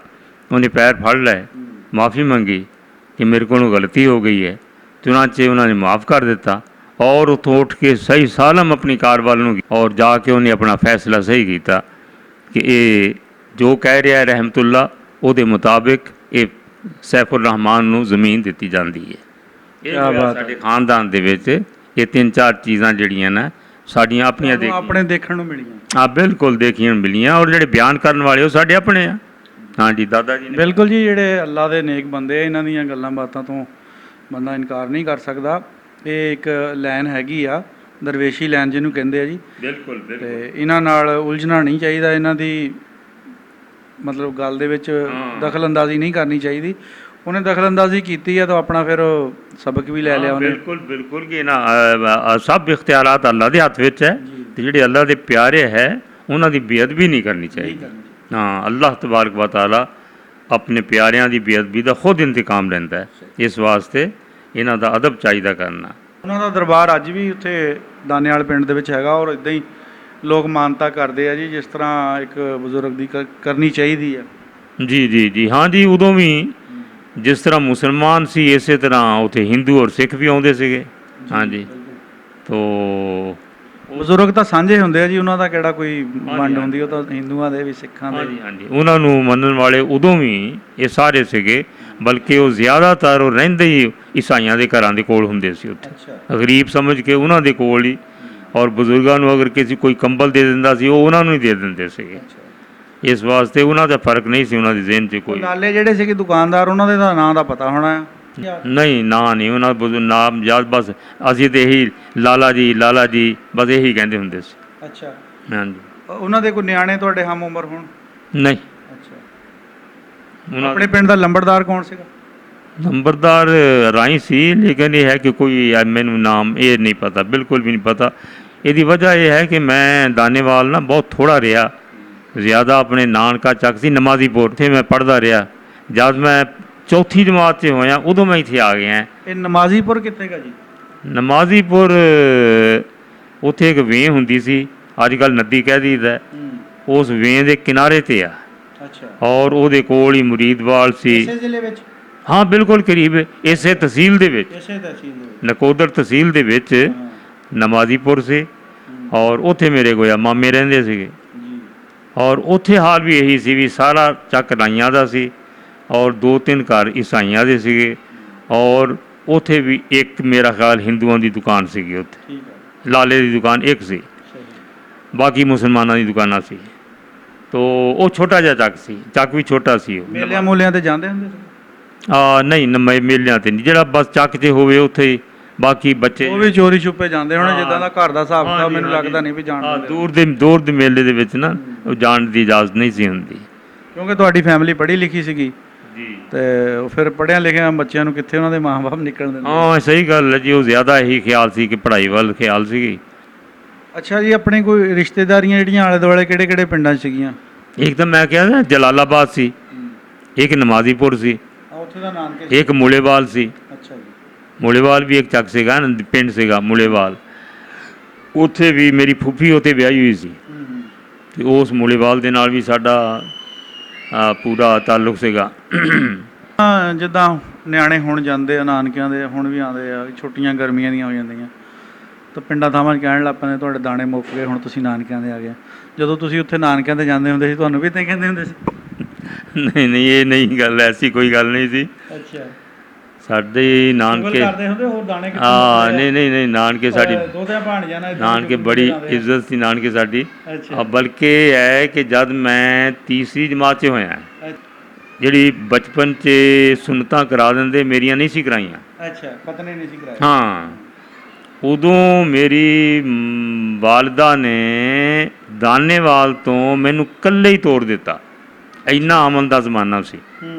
ਉਹਨੇ ਪੈਰ ਫੜ ਲਏ, ਮਾफ़ੀ ਮੰਗੀ ਕਿ ਮੇਰੇ ਕੋਲੋਂ ਗਲਤੀ ਹੋ ਗਈ ਹੈ। ਚੁਣਾਚੇ ਉਹਨਾਂ ਨੇ ਮਾफ़ ਕਰ ਦਿੱਤਾ ਔਰ ਉੱਥੋਂ ਉੱਠ ਕੇ ਸਹੀ ਸਾਲਮ ਆਪਣੀ ਕਾਰ ਵੱਲ ਨੂੰ ਔਰ ਜਾ ਕੇ ਉਹਨੇ ਆਪਣਾ ਫੈਸਲਾ ਸਹੀ ਕੀਤਾ ਕਿ ਇਹ ਜੋ ਕਹਿ ਰਿਹਾ ਹੈ ਰਹਿਮਤੁल्ला, ਉਹਦੇ ਮੁਤਾਬਿਕ ਇਹ ਸੈਫੁਰ ਰਹਿਮਾਨ ਨੂੰ ਜ਼ਮੀਨ ਦਿੱਤੀ ਜਾਂਦੀ ਹੈ। ਇਹ ਸਾਡੇ ਖਾਨਦਾਨ ਦੇ ਵਿੱਚ ਇਹ 3-4 ਚੀਜ਼ਾਂ ਜਿਹੜੀਆਂ ਨੇ ਸਾਡੀਆਂ ਆਪਣੀਆਂ ਆਪਣੇ ਦੇਖਣ ਨੂੰ ਮਿਲੀਆਂ। ਹਾਂ, ਬਿਲਕੁਲ ਦੇਖੀਆਂ ਮਿਲੀਆਂ ਔਰ ਜਿਹੜੇ ਬਿਆਨ ਕਰਨ ਵਾਲੇ ਉਹ ਸਾਡੇ ਆਪਣੇ ਆ। ਹਾਂਜੀ ਦਾਦਾ ਜੀ ਨੇ ਬਿਲਕੁਲ ਜੀ, ਜਿਹੜੇ ਅੱਲਾ ਦੇ ਨੇਕ ਬੰਦੇ, ਇਹਨਾਂ ਦੀਆਂ ਗੱਲਾਂ ਬਾਤਾਂ ਤੋਂ ਬੰਦਾ ਇਨਕਾਰ ਨਹੀਂ ਕਰ ਸਕਦਾ। ਇਹ ਇੱਕ ਲਾਈਨ ਹੈਗੀ ਆ, ਦਰਵੇਸ਼ੀ ਲਾਈਨ ਜਿਹਨੂੰ ਕਹਿੰਦੇ ਆ ਜੀ। ਬਿਲਕੁਲ ਤੇ ਇਹਨਾਂ ਨਾਲ ਉਲਝਣਾ ਨਹੀਂ ਚਾਹੀਦਾ, ਇਹਨਾਂ ਦੀ ਮਤਲਬ ਗੱਲ ਦੇ ਵਿੱਚ ਦਖਲ ਅੰਦਾਜ਼ੀ ਨਹੀਂ ਕਰਨੀ ਚਾਹੀਦੀ। ਉਹਨੇ ਦਖਲ ਅੰਦਾਜ਼ੀ ਕੀਤੀ ਹੈ ਤਾਂ ਆਪਣਾ ਫਿਰ ਸਬਕ ਵੀ ਲੈ ਲਿਆ ਉਹਨੇ। ਬਿਲਕੁਲ ਕਿ ਨਾ ਸਭ ਇਖਤਿਆਰਾਤ ਅੱਲਾ ਦੇ ਹੱਥ ਵਿੱਚ ਹੈ ਤੇ ਜਿਹੜੇ ਅੱਲਾ ਦੇ ਪਿਆਰੇ ਹੈ ਉਹਨਾਂ ਦੀ ਬੇਅਦਬੀ ਨਹੀਂ ਕਰਨੀ ਚਾਹੀਦੀ। ਹਾਂ, ਅੱਲਾਹ ਤਬਾਰਕ व तआला ਆਪਣੇ ਪਿਆਰਿਆਂ ਦੀ ਬੇਅਦਬੀ ਦਾ ਖੁਦ ਇੰਤਕਾਮ ਲੈਂਦਾ ਹੈ, ਇਸ ਵਾਸਤੇ ਇਹਨਾਂ ਦਾ ਅਦਬ ਚਾਹੀਦਾ ਕਰਨਾ। ਉਹਨਾਂ ਦਾ ਦਰਬਾਰ ਅੱਜ ਵੀ ਉੱਥੇ ਦਾਨੇਵਾਲ ਪਿੰਡ ਦੇ ਵਿੱਚ ਹੈਗਾ ਔਰ ਇੱਦਾਂ ਹੀ ਲੋਕ ਮਾਨਤਾ ਕਰਦੇ ਆ ਜੀ, ਜਿਸ ਤਰ੍ਹਾਂ ਇੱਕ ਬਜ਼ੁਰਗ ਦੀ ਕਰਨੀ ਚਾਹੀਦੀ ਹੈ। ਜੀ ਹਾਂ ਜੀ, ਉਦੋਂ ਵੀ ਜਿਸ ਤਰ੍ਹਾਂ ਮੁਸਲਮਾਨ ਸੀ ਇਸੇ ਤਰ੍ਹਾਂ ਉੱਥੇ ਹਿੰਦੂ ਔਰ ਸਿੱਖ ਵੀ ਆਉਂਦੇ ਸੀਗੇ। ਹਾਂਜੀ, ਤੋ ਬਜ਼ੁਰਗ ਤਾਂ ਸਾਂਝੇ ਹੁੰਦੇ ਆ ਜੀ, ਉਹਨਾਂ ਦਾ ਕਿਹੜਾ ਕੋਈ ਵੰਡ ਹੁੰਦੀ, ਉਹ ਤਾਂ ਹਿੰਦੂਆਂ ਦੇ ਵੀ ਸਿੱਖਾਂ ਦੇ ਵੀ। ਹਾਂਜੀ, ਉਹਨਾਂ ਨੂੰ ਮੰਨਣ ਵਾਲੇ ਉਦੋਂ ਵੀ ਇਹ ਸਾਰੇ ਸੀਗੇ, ਬਲਕਿ ਉਹ ਜ਼ਿਆਦਾਤਰ ਉਹ ਰਹਿੰਦੇ ਹੀ ਈਸਾਈਆਂ ਦੇ ਘਰਾਂ ਦੇ ਕੋਲ ਹੁੰਦੇ ਸੀ, ਉੱਥੇ ਗਰੀਬ ਸਮਝ ਕੇ ਉਹਨਾਂ ਦੇ ਕੋਲ ਹੀ। ਔਰ ਬਜ਼ੁਰਗਾਂ ਨੂੰ ਅਗਰ ਕਿਸੇ ਕੋਈ ਕੰਬਲ ਦੇ ਦਿੰਦਾ ਸੀ ਉਹ ਉਹਨਾਂ ਨੂੰ ਹੀ ਦੇ ਦਿੰਦੇ ਸੀਗੇ। ਇਸ ਵਾਸਤੇ ਉਹਨਾਂ ਦਾ ਫਰਕ ਨਹੀਂ ਸੀ ਉਹਨਾਂ ਦੀ ਜ਼ਿਹਨ 'ਚ ਕੋਈ। ਲਾਲੇ ਜਿਹੜੇ ਸੀਗੇ ਦੁਕਾਨਦਾਰ, ਉਹਨਾਂ ਦੇ ਤਾਂ ਨਾਂ ਦਾ ਪਤਾ ਹੋਣਾ ਆ? ਨਹੀਂ, ਨਾਂ ਨਹੀਂ ਉਹਨਾਂ ਦਾ, ਨਾਮ ਯਾਦ, ਬਸ ਅਸੀਂ ਤਾਂ ਇਹੀ ਲਾਲਾ ਜੀ ਬਸ ਇਹੀ ਕਹਿੰਦੇ ਹੁੰਦੇ ਸੀ। ਅੱਛਾ। ਹਾਂਜੀ। ਉਹਨਾਂ ਦੇ ਕੋਈ ਨਿਆਣੇ ਤੁਹਾਡੇ ਹਮ ਉਮਰ ਹੋਣ? ਨਹੀਂ। ਅੱਛਾ। ਆਪਣੇ ਪਿੰਡ ਦਾ ਲੰਬੜਦਾਰ ਕੌਣ ਸੀਗਾ? ਨੰਬਰਦਾਰ ਰਾਈ ਸੀ, ਲੇਕਿਨ ਇਹ ਹੈ ਕਿ ਕੋਈ ਮੈਨੂੰ ਨਾਮ ਇਹ ਨਹੀਂ ਪਤਾ, ਬਿਲਕੁਲ ਵੀ ਨਹੀਂ ਪਤਾ। ਇਹਦੀ ਵਜ੍ਹਾ ਇਹ ਹੈ ਕਿ ਮੈਂ ਦਾਨੇਵਾਲ ਨਾ ਬਹੁਤ ਥੋੜ੍ਹਾ ਰਿਹਾ, ਜ਼ਿਆਦਾ ਆਪਣੇ ਨਾਨਕਾ ਚੱਕ ਸੀ ਨਮਾਜ਼ੀਪੁਰ, ਉੱਥੇ ਮੈਂ ਪੜ੍ਹਦਾ ਰਿਹਾ। ਜਦ ਮੈਂ ਚੌਥੀ ਜਮਾਤ 'ਚ ਹੋਇਆ ਉਦੋਂ ਮੈਂ ਇੱਥੇ ਆ ਗਿਆ। ਇਹ ਨਮਾਜ਼ੀਪੁਰ ਕਿੱਥੇ ਗਾ ਜੀ? ਨਮਾਜ਼ੀਪੁਰ ਉੱਥੇ ਇੱਕ ਵੇਂ ਹੁੰਦੀ ਸੀ, ਅੱਜ ਕੱਲ੍ਹ ਨਦੀ ਕਹਿ ਦਈਦਾ, ਉਸ ਵੇਂ ਦੇ ਕਿਨਾਰੇ 'ਤੇ ਆ। ਅੱਛਾ। ਔਰ ਉਹਦੇ ਕੋਲ ਹੀ ਮੁਰੀਦਵਾਲ ਸੀ। ਇਸੇ ਜ਼ਿਲ੍ਹੇ ਵਿੱਚ? ਹਾਂ, ਬਿਲਕੁਲ ਕਰੀਬ, ਇਸੇ ਤਹਿਸੀਲ ਦੇ ਵਿੱਚ, ਇਸੇ ਤਹਿਸੀਲ ਦੇ ਵਿੱਚ, ਨਕੋਦਰ ਤਹਿਸੀਲ ਦੇ ਵਿੱਚ ਨਮਾਜ਼ੀਪੁਰ ਸੀ। ਔਰ ਉੱਥੇ ਮੇਰੇ ਗੋਇਆ ਮਾਮੇ ਰਹਿੰਦੇ ਸੀਗੇ। ਔਰ ਉੱਥੇ ਹਾਲ ਵੀ ਇਹੀ ਸੀ ਵੀ ਸਾਰਾ ਚੱਕ ਰਾਈਆਂ ਦਾ ਸੀ, ਔਰ 2-3 ਘਰ ਈਸਾਈਆਂ ਦੇ ਸੀਗੇ, ਔਰ ਉੱਥੇ ਵੀ ਇੱਕ ਮੇਰਾ ਖਿਆਲ ਹਿੰਦੂਆਂ ਦੀ ਦੁਕਾਨ ਸੀਗੀ। ਉੱਥੇ ਲਾਲੇ ਦੀ ਦੁਕਾਨ ਇੱਕ ਸੀ, ਬਾਕੀ ਮੁਸਲਮਾਨਾਂ ਦੀ ਦੁਕਾਨਾਂ ਸੀ। ਤੋ ਉਹ ਛੋਟਾ ਜਿਹਾ ਚੱਕ ਸੀ, ਚੱਕ ਵੀ ਛੋਟਾ ਸੀ। ਉਹ ਮੇਲਿਆਂ ਮੂਲਿਆਂ ਤੇ ਜਾਂਦੇ ਹੁੰਦੇ ਸੀ? ਨਹੀਂ, ਮੇਲਿਆਂ 'ਤੇ ਨਹੀਂ, ਜਿਹੜਾ ਬਸ ਚੱਕ 'ਚ ਹੋਵੇ ਉੱਥੇ ਹੀ, ਬਾਕੀ ਬੱਚੇ ਉਹ ਵੀ ਚੋਰੀ ਛੁਪੇ ਜਾਂਦੇ ਹੋਣੇ, ਜਿੱਦਾਂ ਦਾ ਘਰ ਦਾ ਹਿਸਾਬ ਕਿਤਾਬ ਮੈਨੂੰ ਲੱਗਦਾ ਨਹੀਂ ਵੀ ਜਾਣਦੇ। ਦੂਰ ਦੇ ਮੇਲੇ ਦੇ ਵਿੱਚ ਨਾ ਉਹ ਜਾਣ ਦੀ ਇਜਾਜ਼ਤ ਨਹੀਂ ਸੀ ਹੁੰਦੀ, ਕਿਉਂਕਿ ਤੁਹਾਡੀ ਫੈਮਿਲੀ ਪੜ੍ਹੀ ਲਿਖੀ ਸੀਗੀ ਜੀ। ਤੇ ਫਿਰ ਪੜ੍ਹਿਆ ਲਿਖਿਆ ਬੱਚਿਆਂ ਨੂੰ ਕਿੱਥੇ ਉਹਨਾਂ ਦੇ ਮਾਂ-ਬਾਪ ਨਿਕਲਣ ਦਿੰਦੇ? ਹਾਂ, ਸਹੀ ਗੱਲ ਹੈ ਜੀ, ਉਹ ਜ਼ਿਆਦਾ ਇਹੀ ਖਿਆਲ ਸੀ ਕਿ ਪੜ੍ਹਾਈ ਵੱਲ ਖਿਆਲ ਸੀਗੀ। ਅੱਛਾ ਜੀ, ਆਪਣੇ ਕੋਈ ਰਿਸ਼ਤੇਦਾਰੀਆਂ ਜਿਹੜੀਆਂ ਆਲੇ ਦੁਆਲੇ ਕਿਹੜੇ ਪਿੰਡਾਂ 'ਚ ਸੀਗੀਆਂ? ਇੱਕ ਤਾਂ ਮੈਂ ਕਿਹਾ ਨਾ ਜਲਾਲਾਬਾਦ ਸੀ, ਇੱਕ ਨਮਾਜ਼ੀਪੁਰ ਸੀ, ਉੱਥੇ ਦਾ ਨਾਮ ਕੀ? ਇੱਕ ਮੂਲੇਵਾਲ ਸੀ। ਅੱਛਾ ਜੀ। ਮੂਲੇਵਾਲ ਵੀ ਇੱਕ ਚੱਕ ਸੀਗਾ, ਪਿੰਡ ਸੀਗਾ ਮੂਲੇਵਾਲ, ਉੱਥੇ ਵੀ ਮੇਰੀ ਫੁੱਫੀ ਉੱਥੇ ਵਿਆਹੀ ਹੋਈ ਸੀ, ਅਤੇ ਉਸ ਮੂਲੇਵਾਲ ਦੇ ਨਾਲ ਵੀ ਸਾਡਾ ਪੂਰਾ ਤਾਲੁਕ ਸੀਗਾ। ਜਿੱਦਾਂ ਨਿਆਣੇ ਹੁਣ ਜਾਂਦੇ ਆ ਨਾਨਕਿਆਂ ਦੇ, ਹੁਣ ਵੀ ਆਉਂਦੇ ਆ, ਛੁੱਟੀਆਂ ਗਰਮੀਆਂ ਦੀਆਂ ਹੋ ਜਾਂਦੀਆਂ, ਤਾਂ ਪਿੰਡਾਂ ਥਾਵਾਂ 'ਚ ਕਹਿਣ ਲੱਗ ਪੈਂਦੇ ਤੁਹਾਡੇ ਦਾਣੇ ਮੁੱਕ ਗਏ, ਹੁਣ ਤੁਸੀਂ ਨਾਨਕਿਆਂ ਦੇ ਆ ਗਏ। ਜਦੋਂ ਤੁਸੀਂ ਉੱਥੇ ਨਾਨਕਿਆਂ 'ਤੇ ਜਾਂਦੇ ਹੁੰਦੇ ਸੀ, ਤੁਹਾਨੂੰ ਵੀ ਤਾਂ ਕਹਿੰਦੇ ਹੁੰਦੇ ਸੀ? ਨਹੀਂ, ਇਹ ਨਹੀਂ ਗੱਲ, ਐਸੀ ਕੋਈ ਗੱਲ ਨਹੀਂ ਸੀ। ਅੱਛਾ। ਸਾਡੇ ਨਾਨਕੇ ਕਰਦੇ ਹੁੰਦੇ ਹੋਰ ਦਾਣੇ? ਹਾਂ, ਨਹੀਂ, ਨਾਨਕੇ ਸਾਡੀ ਦੋਤਿਆਂ ਭਾਣਜਾਂ ਨਾਲ ਨਾਨਕੇ ਬੜੀ ਇੱਜ਼ਤ ਸੀ, ਨਾਨਕੇ ਸਾਡੀ। ਬਲਕਿ ਇਹ ਹੈ ਕਿ ਜਦ ਮੈਂ ਤੀਸਰੀ ਜਮਾਤ 'ਚ ਹੋਇਆ, ਜਿਹੜੀ ਬਚਪਨ 'ਚ ਸੁੰਨਤਾਂ ਕਰਾ ਦਿੰਦੇ, ਮੇਰੀਆਂ ਨਹੀਂ ਸੀ ਕਰਾਈਆਂ। ਅੱਛਾ, ਪਤਨੀ ਨਹੀਂ ਸੀ ਕਰਾਈ? ਹਾਂ, ਉਦੋਂ ਮੇਰੀ ਵਾਲਦਾ ਨੇ ਦਾਨੇਵਾਲ ਤੋਂ ਮੈਨੂੰ ਇਕੱਲੇ ਹੀ ਤੋੜ ਦਿੱਤਾ, ਇੰਨਾ ਅਮਨ ਦਾ ਜ਼ਮਾਨਾ ਸੀ।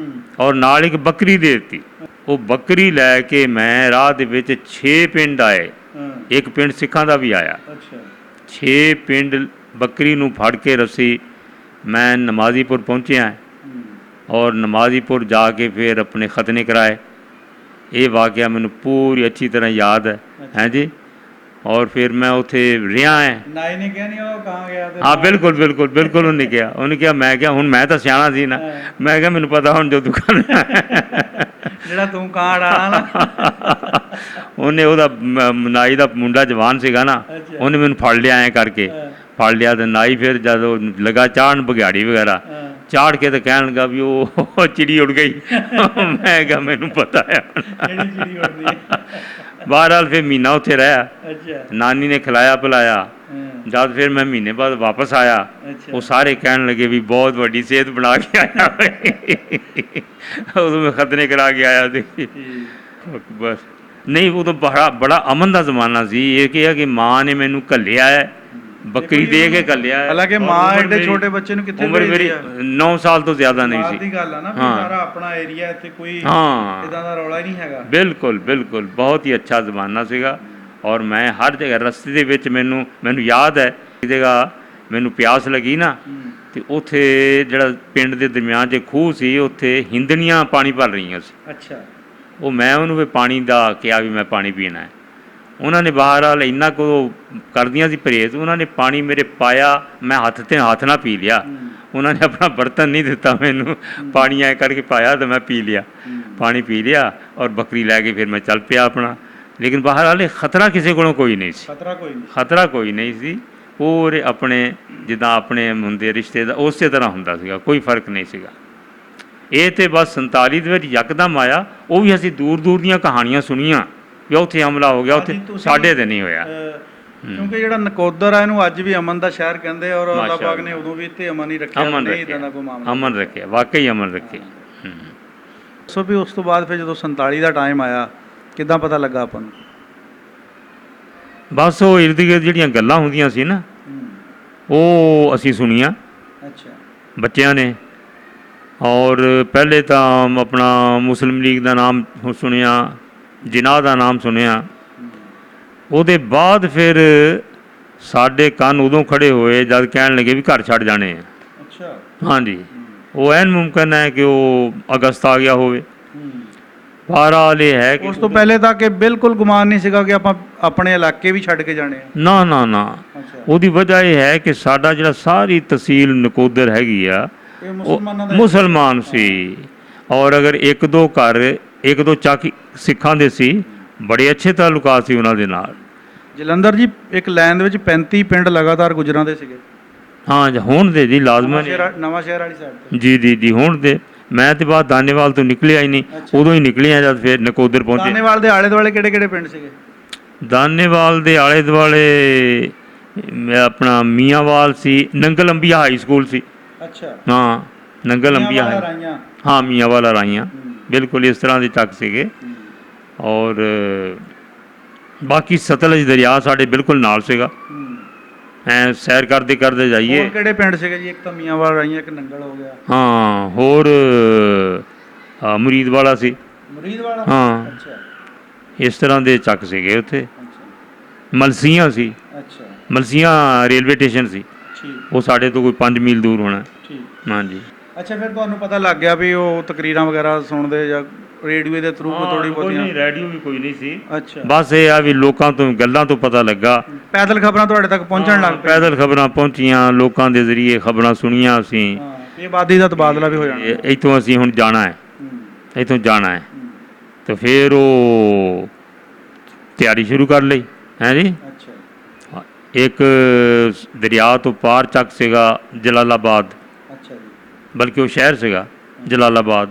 ਔਰ ਨਾਲ ਇੱਕ ਬੱਕਰੀ ਦੇ ਦਿੱਤੀ। ਉਹ ਬੱਕਰੀ ਲੈ ਕੇ ਮੈਂ ਰਾਹ ਦੇ ਵਿੱਚ 6 ਪਿੰਡ ਆਏ, ਇੱਕ ਪਿੰਡ ਸਿੱਖਾਂ ਦਾ ਵੀ ਆਇਆ। 6 ਪਿੰਡ ਬੱਕਰੀ ਨੂੰ ਫੜ ਕੇ ਰੱਸੀ ਮੈਂ ਨਮਾਜ਼ੀਪੁਰ ਪਹੁੰਚਿਆ, ਔਰ ਨਮਾਜ਼ੀਪੁਰ ਜਾ ਕੇ ਫਿਰ ਆਪਣੇ ਖਤਨੇ ਕਰਾਏ। ਇਹ ਵਾਕਿਆ ਮੈਨੂੰ ਪੂਰੀ ਅੱਛੀ ਤਰ੍ਹਾਂ ਯਾਦ ਹੈ। ਹੈਂ ਜੀ। ਔਰ ਫਿਰ ਮੈਂ ਉੱਥੇ ਰਿਹਾ ਹੈ। ਨਾਈ ਨੇ ਕਿਹਾ ਨਹੀਂ ਉਹ ਕਹਾਂ ਗਿਆ? ਹਾਂ, ਬਿਲਕੁਲ ਉਹਨੇ ਕਿਹਾ, ਮੈਂ ਕਿਹਾ ਹੁਣ ਮੈਂ ਤਾਂ ਸਿਆਣਾ ਸੀ ਨਾ, ਮੈਂ ਕਿਹਾ ਮੈਨੂੰ ਪਤਾ ਹੁਣ ਜੋ ਦੁਕਾਨ ਜਿਹੜਾ ਤੂੰ ਕਾਂਡ ਆਣਾ ਨਾ, ਉਹਨੇ ਉਹਦਾ ਨਾਈ ਦਾ ਮੁੰਡਾ ਜਵਾਨ ਸੀਗਾ ਨਾ, ਉਹਨੇ ਮੈਨੂੰ ਫੜ ਲਿਆ, ਐਂ ਕਰਕੇ ਫੜ ਲਿਆ। ਤੇ ਨਾਈ ਫਿਰ ਜਦੋਂ ਲਗਾ ਚਾੜਨ ਬਘਿਆੜੀ ਵਗੈਰਾ ਚਾੜ ਕੇ ਤੇ ਕਹਿਣ ਲੱਗਾ ਵੀ ਉਹ ਚਿੜੀ ਉੜ ਗਈ। ਮੈਂ ਕਿਹਾ ਮੈਨੂੰ ਪਤਾ ਹੈ। ਬਹਰਹਾਲ ਫਿਰ ਮਹੀਨਾ ਉੱਥੇ ਰਿਹਾ, ਨਾਨੀ ਨੇ ਖਿਲਾਇਆ ਪਿਲਾਇਆ। ਜਦ ਫਿਰ ਮੈਂ ਮਹੀਨੇ ਬਾਅਦ ਵਾਪਸ ਆਇਆ, ਉਹ ਸਾਰੇ ਕਹਿਣ ਲੱਗੇ ਵੀ ਬਹੁਤ ਵੱਡੀ ਸਿਹਤ ਬਣਾ ਕੇ ਆਇਆ। ਉਦੋਂ ਮੈਂ ਖਤਨੇ ਕਰਾ ਕੇ ਆਇਆ ਸੀ। ਬਸ ਨਹੀਂ, ਉਦੋਂ ਬੜਾ ਅਮਨ ਦਾ ਜ਼ਮਾਨਾ ਸੀ। ਇਹ ਕੀ ਹੈ ਕਿ ਮਾਂ ਨੇ ਮੈਨੂੰ ਘੱਲਿਆ ਹੈ, ਬੱਕਰੀ ਦੇ ਕੇ ਘੱਲਿਆ ਹੈ। ਹਾਲਾਂਕਿ ਮਾਂ ਐਡੇ ਛੋਟੇ ਬੱਚੇ ਨੂੰ ਕਿੱਥੇ ਉਮਰ ਮੇਰੀ 9 ਸਾਲ ਤੋਂ ਜ਼ਿਆਦਾ ਨਹੀਂ ਸੀ। ਦੀ ਗੱਲ ਆ ਨਾ, ਸਾਰਾ ਆਪਣਾ ਏਰੀਆ, ਇੱਥੇ ਕੋਈ ਇਦਾਂ ਦਾ ਰੌਲਾ ਹੀ ਨਹੀਂ ਹੈਗਾ। ਬਿਲਕੁਲ ਬਹੁਤ ਹੀ ਅੱਛਾ ਜ਼ਮਾਨਾ ਸੀਗਾ। ਔਰ ਮੈਂ ਹਰ ਜਗ੍ਹਾ ਰਸਤੇ ਦੇ ਵਿੱਚ ਮੈਨੂੰ ਯਾਦ ਹੈ, ਜਗ੍ਹਾ ਮੈਨੂੰ ਪਿਆਸ ਲੱਗੀ ਨਾ, ਤੇ ਉੱਥੇ ਜਿਹੜਾ ਪਿੰਡ ਦੇ ਦਰਮਿਆਨ 'ਚ ਖੂਹ ਸੀ, ਉੱਥੇ ਹਿੰਦਣੀਆਂ ਪਾਣੀ ਭਰ ਰਹੀਆਂ ਸੀ। ਅੱਛਾ। ਉਹ ਮੈਂ ਉਹਨੂੰ ਵੀ ਪਾਣੀ ਦਾ ਕਿਹਾ ਵੀ ਮੈਂ ਪਾਣੀ ਪੀਣਾ ਹੈ। ਉਹਨਾਂ ਨੇ ਬਹਰਹਾਲ ਇੰਨਾ ਕੁ ਕਰਦੀਆਂ ਸੀ ਪਰਹੇਜ਼, ਉਹਨਾਂ ਨੇ ਪਾਣੀ ਮੇਰੇ ਪਾਇਆ, ਮੈਂ ਹੱਥ ਨਾਲ ਪੀ ਲਿਆ। ਉਹਨਾਂ ਨੇ ਆਪਣਾ ਬਰਤਨ ਨਹੀਂ ਦਿੱਤਾ ਮੈਨੂੰ, ਪਾਣੀ ਐਂ ਕਰਕੇ ਪਾਇਆ ਤੇ ਮੈਂ ਪੀ ਲਿਆ, ਪਾਣੀ ਪੀ ਲਿਆ। ਔਰ ਬੱਕਰੀ ਲੈ ਕੇ ਫਿਰ ਮੈਂ ਚੱਲ ਪਿਆ ਆਪਣਾ। ਲੇਕਿਨ ਬਹਰਹਾਲ ਖਤਰਾ ਕਿਸੇ ਕੋਲੋਂ ਕੋਈ ਨਹੀਂ ਸੀ, ਖਤਰਾ ਕੋਈ ਨਹੀਂ ਸੀ। ਪੂਰੇ ਆਪਣੇ ਜਿੱਦਾਂ ਆਪਣੇ ਹੁੰਦੇ ਰਿਸ਼ਤੇ ਦਾ ਉਸੇ ਤਰ੍ਹਾਂ ਹੁੰਦਾ ਸੀਗਾ, ਕੋਈ ਫਰਕ ਨਹੀਂ ਸੀਗਾ। ਇਹ ਤਾਂ ਬਸ 47 ਦੇ ਵਿੱਚ ਯਕਦਮ ਆਇਆ। ਉਹ ਵੀ ਅਸੀਂ ਦੂਰ ਦੀਆਂ ਕਹਾਣੀਆਂ ਸੁਣੀਆਂ ਵੀ ਉੱਥੇ ਹਮਲਾ ਹੋ ਗਿਆ, ਉੱਥੇ ਸਾਡੇ 'ਤੇ ਨਹੀਂ ਹੋਇਆ। ਕਿਉਂਕਿ ਜਿਹੜਾ ਨਕੋਦਰ ਆ ਇਹਨੂੰ ਅੱਜ ਵੀ ਅਮਨ ਦਾ ਸ਼ਹਿਰ ਕਹਿੰਦੇ ਆ, ਔਰ ਅੱਲਾਹ ਮਾਸ਼ਾ ਪਾਕ ਨੇ ਉਦੋਂ ਵੀ ਇੱਥੇ ਅਮਨ ਹੀ ਰੱਖਿਆ, ਅਮਨ ਨਹੀਂ ਇਦਾਂ ਦਾ ਰੱਖਿਆ, ਕੋਈ ਮਾਮਲਾ। ਅਮਨ ਰੱਖਿਆ, ਵਾਕਈ ਅਮਨ ਰੱਖਿਆ। ਸੋ ਵੀ ਉਸ ਤੋਂ ਬਾਅਦ ਫਿਰ ਜਦੋਂ 47 ਦਾ ਟਾਈਮ ਆਇਆ, ਕਿੱਦਾਂ ਪਤਾ ਲੱਗਾ ਆਪਾਂ ਨੂੰ? ਬਸ ਉਹ ਇਰਦ ਗਿਰਦ ਜਿਹੜੀਆਂ ਗੱਲਾਂ ਹੁੰਦੀਆਂ ਸੀ ਨਾ, ਉਹ ਅਸੀਂ ਸੁਣੀਆਂ ਅੱਛਾ ਬੱਚਿਆਂ ਨੇ। ਔਰ ਪਹਿਲੇ ਤਾਂ ਆਪਣਾ ਮੁਸਲਿਮ ਲੀਗ ਦਾ ਨਾਮ ਸੁਣਿਆ, ਜਿਨਾਹ ਦਾ ਨਾਮ ਸੁਣਿਆ। ਉਹਦੇ ਬਾਅਦ ਫਿਰ ਸਾਡੇ ਕੰਨ ਉਦੋਂ ਖੜੇ ਹੋਏ ਜਦ ਕਹਿਣ ਲੱਗੇ ਵੀ ਘਰ ਛੱਡ ਜਾਣੇ ਆ। ਅੱਛਾ ਹਾਂਜੀ, ਉਹ ਐਨ ਮੁਮਕਿਨ ਹੈ ਕਿ ਉਹ ਅਗਸਤ ਆ ਗਿਆ ਹੋਵੇ। ਬਹਰਹਾਲ ਇਹ ਹੈ ਕਿ ਉਸ ਤੋਂ ਪਹਿਲੇ ਤਾਂ ਕਿ ਬਿਲਕੁਲ ਗੁਮਾਨ ਨਹੀਂ ਸੀਗਾ ਕਿ ਆਪਾਂ ਆਪਣੇ ਇਲਾਕੇ ਵੀ ਛੱਡ ਕੇ ਜਾਣੇ ਆ। ਨਾ ਨਾ ਨਾ, ਅੱਛਾ, ਉਹਦੀ ਵਜ੍ਹਾ ਇਹ ਹੈ ਕਿ ਸਾਡਾ ਜਿਹੜਾ ਸਾਰੀ ਤਹਿਸੀਲ ਨਕੋਦਰ ਹੈਗੀ ਆ ਇਹ ਉਹ ਮੁਸਲਮਾਨਾਂ ਦਾ ਮੁਸਲਮਾਨ ਸੀ। ਔਰ ਅਗਰ ਇੱਕ ਦੋ ਘਰ, ਇੱਕ ਦੋ ਚੱਕ ਸਿੱਖਾਂ ਦੇ ਸੀ, ਬੜੇ ਅੱਛੇ ਤਾਲੁਕਾਤ ਸੀ ਉਹਨਾਂ ਦੇ ਨਾਲ। ਜਲੰਧਰ ਜੀ ਇੱਕ ਲਾਈਨ ਦੇ ਵਿੱਚ 35 ਪਿੰਡ ਲਗਾਤਾਰ ਗੁਜਰਾਂ ਦੇ ਸੀਗੇ। ਹਾਂ ਹੁਣ ਦੇ ਜੀ ਲਾਜ਼ਮਨ ਨਵਾਂ ਸ਼ਹਿਰ ਵਾਲੀ ਸਾਈਡ ਤੇ। ਜੀ ਜੀ ਜੀ, ਹੁਣ ਦੇ। ਮੈਂ ਤੇ ਬਾਅਦ ਦਾਨੇਵਾਲ ਤੋਂ ਨਿਕਲਿਆ ਹੀ ਨਹੀਂ, ਅੱਛਾ। ਉਦੋਂ ਹੀ ਨਿਕਲਿਆ ਜਦ ਫਿਰ ਨਕੋਦਰ ਪਹੁੰਚੇ। ਦਾਨੇਵਾਲ ਦੇ ਆਲੇ ਦੁਆਲੇ ਕਿਹੜੇ ਕਿਹੜੇ ਪਿੰਡ ਸੀਗੇ? ਦਾਨੇਵਾਲ ਦੇ ਆਲੇ ਦੁਆਲੇ ਆਪਣਾ ਮੀਆਂਵਾਲ ਸੀ, ਨੰਗਲ ਅੰਬੀਆ ਹਾਈ ਸਕੂਲ ਸੀ। ਅੱਛਾ, ਹਾਂ, ਨੰਗਲ ਅੰਬੀਆ ਹਾਈ, ਰਾਈਆਂ। ਹਾਂ ਮੀਆਂਵਾਲਾ ਰਾਈਆਂ, ਬਿਲਕੁਲ ਇਸ ਤਰ੍ਹਾਂ ਦੇ ਚੱਕ ਸੀਗੇ। ਔਰ ਬਾਕੀ ਸਤਲੁਜ ਦਰਿਆ ਸਾਡੇ ਬਿਲਕੁਲ ਨਾਲ ਸੀਗਾ। ਐ ਸੈਰ ਕਰਦੇ ਕਰਦੇ ਜਾਈਏ। ਹੋਰ ਕਿਹੜੇ ਪਿੰਡ ਸੀਗੇ ਜੀ? ਇੱਕ ਤਾਂ ਮੀਆਂਵਾਲ ਰਾਈਆਂ, ਇੱਕ ਨੰਗਲ ਹੋ ਗਿਆ। ਹਾਂ, ਹੋਰ ਮੁਰੀਦ ਵਾਲਾ ਸੀ। ਮੁਰੀਦ ਵਾਲਾ? ਹਾਂ, ਅੱਛਾ ਇਸ ਤਰ੍ਹਾਂ ਦੇ ਚੱਕ ਸੀਗੇ ਉੱਥੇ। ਅੱਛਾ ਮਲਸੀਆਂ ਸੀ, ਅੱਛਾ, ਮਲਸੀਆਂ ਰੇਲਵੇ ਸਟੇਸ਼ਨ ਸੀ, ਠੀਕ ਉਹ ਸਾਡੇ ਤੋਂ ਕੋਈ 5 ਮੀਲ ਦੂਰ ਹੋਣਾ। ਠੀਕ। ਹਾਂਜੀ। ਅੱਛਾ, ਫਿਰ ਤੁਹਾਨੂੰ ਪਤਾ ਲੱਗ ਗਿਆ ਵੀ ਉਹ ਤਕਰੀਰਾਂ ਵਗੈਰਾ ਸੁਣਦੇ ਜਾਂ ਰੇਡੀਓ ਦੇ ਥਰੂ ਥੋੜੀ ਕੋਈ ਬਹੁਤੀਆਂ? ਨਹੀਂ, ਰੇਡੀਓ ਵੀ ਕੋਈ ਨਹੀਂ ਸੀ। ਅੱਛਾ, ਬਸ ਇਹ ਆ ਵੀ ਲੋਕਾਂ ਤੋਂ ਗੱਲਾਂ ਤੋਂ ਪਤਾ ਲੱਗਾ। ਪੈਦਲ ਖਬਰਾਂ ਤੁਹਾਡੇ ਤੱਕ ਪਹੁੰਚਣ ਲੱਗ ਪਈਆਂ? ਪੈਦਲ ਖਬਰਾਂ ਪਹੁੰਚੀਆਂ, ਲੋਕਾਂ ਦੇ ਜ਼ਰੀਏ ਖਬਰਾਂ ਸੁਣੀਆਂ ਅਸੀਂ। ਹਾਂ, ਇਹ ਆਬਾਦੀ ਦਾ ਤਬਾਦਲਾ ਵੀ ਹੋ ਜਾਣਾ। ਇੱਥੋਂ ਅਸੀਂ ਹੁਣ ਜਾਣਾ ਹੈ, ਇੱਥੋਂ ਜਾਣਾ ਹੈ। ਤੇ ਫਿਰ ਉਹ ਤਿਆਰੀ ਸ਼ੁਰੂ ਕਰ ਲਈ ਹੈ ਜੀ। ਅੱਛਾ ਇੱਕ ਦਰਿਆ ਤੋਂ ਪਾਰ ਚੱਕ ਸੀਗਾ ਜਲਾਲਾਬਾਦ, ਅੱਛਾ ਜੀ, ਬਲਕਿ ਉਹ ਸ਼ਹਿਰ ਸੀਗਾ ਜਲਾਲਾਬਾਦ।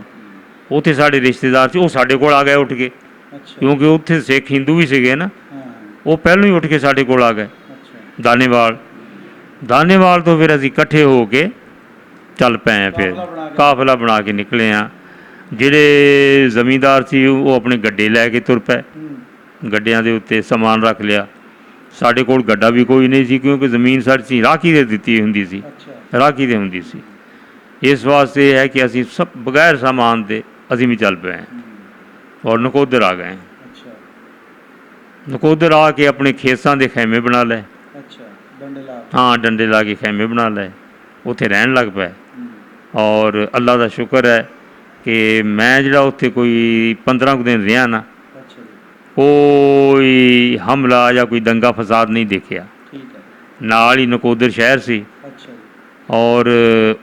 ਉੱਥੇ ਸਾਡੇ ਰਿਸ਼ਤੇਦਾਰ ਸੀ, ਉਹ ਸਾਡੇ ਕੋਲ ਆ ਗਏ ਉੱਠ ਕੇ, ਅੱਛਾ, ਕਿਉਂਕਿ ਉੱਥੇ ਸਿੱਖ ਹਿੰਦੂ ਵੀ ਸੀਗੇ ਨਾ। ਹਾਂ, ਉਹ ਪਹਿਲਾਂ ਹੀ ਉੱਠ ਕੇ ਸਾਡੇ ਕੋਲ ਆ ਗਏ ਅੱਛਾ, ਦਾਨੇਵਾਲ ਤੋਂ ਫਿਰ ਅਸੀਂ ਇਕੱਠੇ ਹੋ ਕੇ ਚੱਲ ਪਏ ਹਾਂ। ਫਿਰ ਕਾਫਲਾ ਬਣਾ ਕੇ। ਕਾਫਲਾ ਬਣਾ ਕੇ ਨਿਕਲੇ ਹਾਂ। ਜਿਹੜੇ ਜ਼ਮੀਂਦਾਰ ਸੀ ਉਹ ਆਪਣੇ ਗੱਡੇ ਲੈ ਕੇ ਤੁਰ ਪਏ, ਗੱਡਿਆਂ ਦੇ ਉੱਤੇ ਸਮਾਨ ਰੱਖ ਲਿਆ। ਸਾਡੇ ਕੋਲ ਗੱਡਾ ਵੀ ਕੋਈ ਨਹੀਂ ਸੀ, ਕਿਉਂਕਿ ਜ਼ਮੀਨ ਸਾਡੀ ਰਾਖੀ ਦੇ ਦਿੱਤੀ ਹੁੰਦੀ ਸੀ, ਅੱਛਾ, ਰਾਖੀ ਦੇ ਹੁੰਦੀ ਸੀ। ਇਸ ਵਾਸਤੇ ਇਹ ਹੈ ਕਿ ਅਸੀਂ ਸਭ ਬਗੈਰ ਸਾਮਾਨ ਦੇ ਅਸੀਂ ਵੀ ਚੱਲ ਪਏ ਹਾਂ ਔਰ ਨਕੋਦਰ ਆ ਗਏ। ਅੱਛਾ, ਨਕੋਦਰ ਆ ਕੇ ਆਪਣੇ ਖੇਤਾਂ ਦੇ ਖੈਮੇ ਬਣਾ ਲਏ। ਅੱਛਾ, ਡੰਡੇ ਲਾ। ਹਾਂ, ਡੰਡੇ ਲਾ ਕੇ ਖੈਮੇ ਬਣਾ ਲਏ, ਉੱਥੇ ਰਹਿਣ ਲੱਗ ਪਏ। ਔਰ ਅੱਲਾ ਦਾ ਸ਼ੁਕਰ ਹੈ ਕਿ ਮੈਂ ਜਿਹੜਾ ਉੱਥੇ ਕੋਈ 15 ਕੁ ਦਿਨ ਰਿਹਾ ਨਾ, ਅੱਛਾ ਜੀ, ਕੋਈ ਹਮਲਾ ਜਾਂ ਕੋਈ ਦੰਗਾ ਫਸਾਦ ਨਹੀਂ ਦੇਖਿਆ। ਠੀਕ ਹੈ, ਨਾਲ ਹੀ ਨਕੋਦਰ ਸ਼ਹਿਰ ਸੀ। ਅੱਛਾ ਜੀ, ਔਰ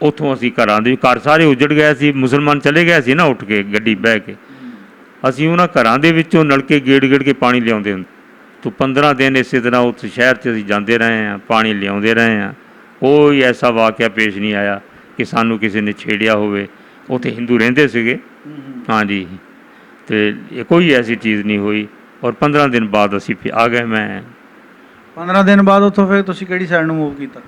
ਉੱਥੋਂ ਅਸੀਂ ਘਰਾਂ ਦੇ ਘਰ ਸਾਰੇ ਉਜੜ ਗਏ ਸੀ, ਮੁਸਲਮਾਨ ਚਲੇ ਗਏ ਸੀ ਨਾ ਉੱਠ ਕੇ ਗੱਡੀ ਬਹਿ ਕੇ। ਅਸੀਂ ਉਹਨਾਂ ਘਰਾਂ ਦੇ ਵਿੱਚੋਂ ਨਲਕੇ ਗੇੜ ਕੇ ਪਾਣੀ ਲਿਆਉਂਦੇ ਹੁੰਦੇ। ਤੋਂ 15 ਦਿਨ ਇਸੇ ਤਰ੍ਹਾਂ ਉਸ ਸ਼ਹਿਰ 'ਚ ਅਸੀਂ ਜਾਂਦੇ ਰਹੇ ਹਾਂ, ਪਾਣੀ ਲਿਆਉਂਦੇ ਰਹੇ ਹਾਂ। ਕੋਈ ਐਸਾ ਵਾਕਿਆ ਪੇਸ਼ ਨਹੀਂ ਆਇਆ ਕਿ ਸਾਨੂੰ ਕਿਸੇ ਨੇ ਛੇੜਿਆ ਹੋਵੇ। ਉੱਥੇ ਹਿੰਦੂ ਰਹਿੰਦੇ ਸੀਗੇ, ਹਾਂਜੀ, ਅਤੇ ਕੋਈ ਐਸੀ ਚੀਜ਼ ਨਹੀਂ ਹੋਈ। ਔਰ 15 ਦਿਨ ਬਾਅਦ ਅਸੀਂ ਫਿਰ ਆ ਗਏ। ਮੈਂ 15 ਦਿਨ ਬਾਅਦ ਉੱਥੋਂ ਫਿਰ ਤੁਸੀਂ ਕਿਹੜੀ ਸਾਈਡ ਨੂੰ ਮੂਵ ਕੀਤਾ?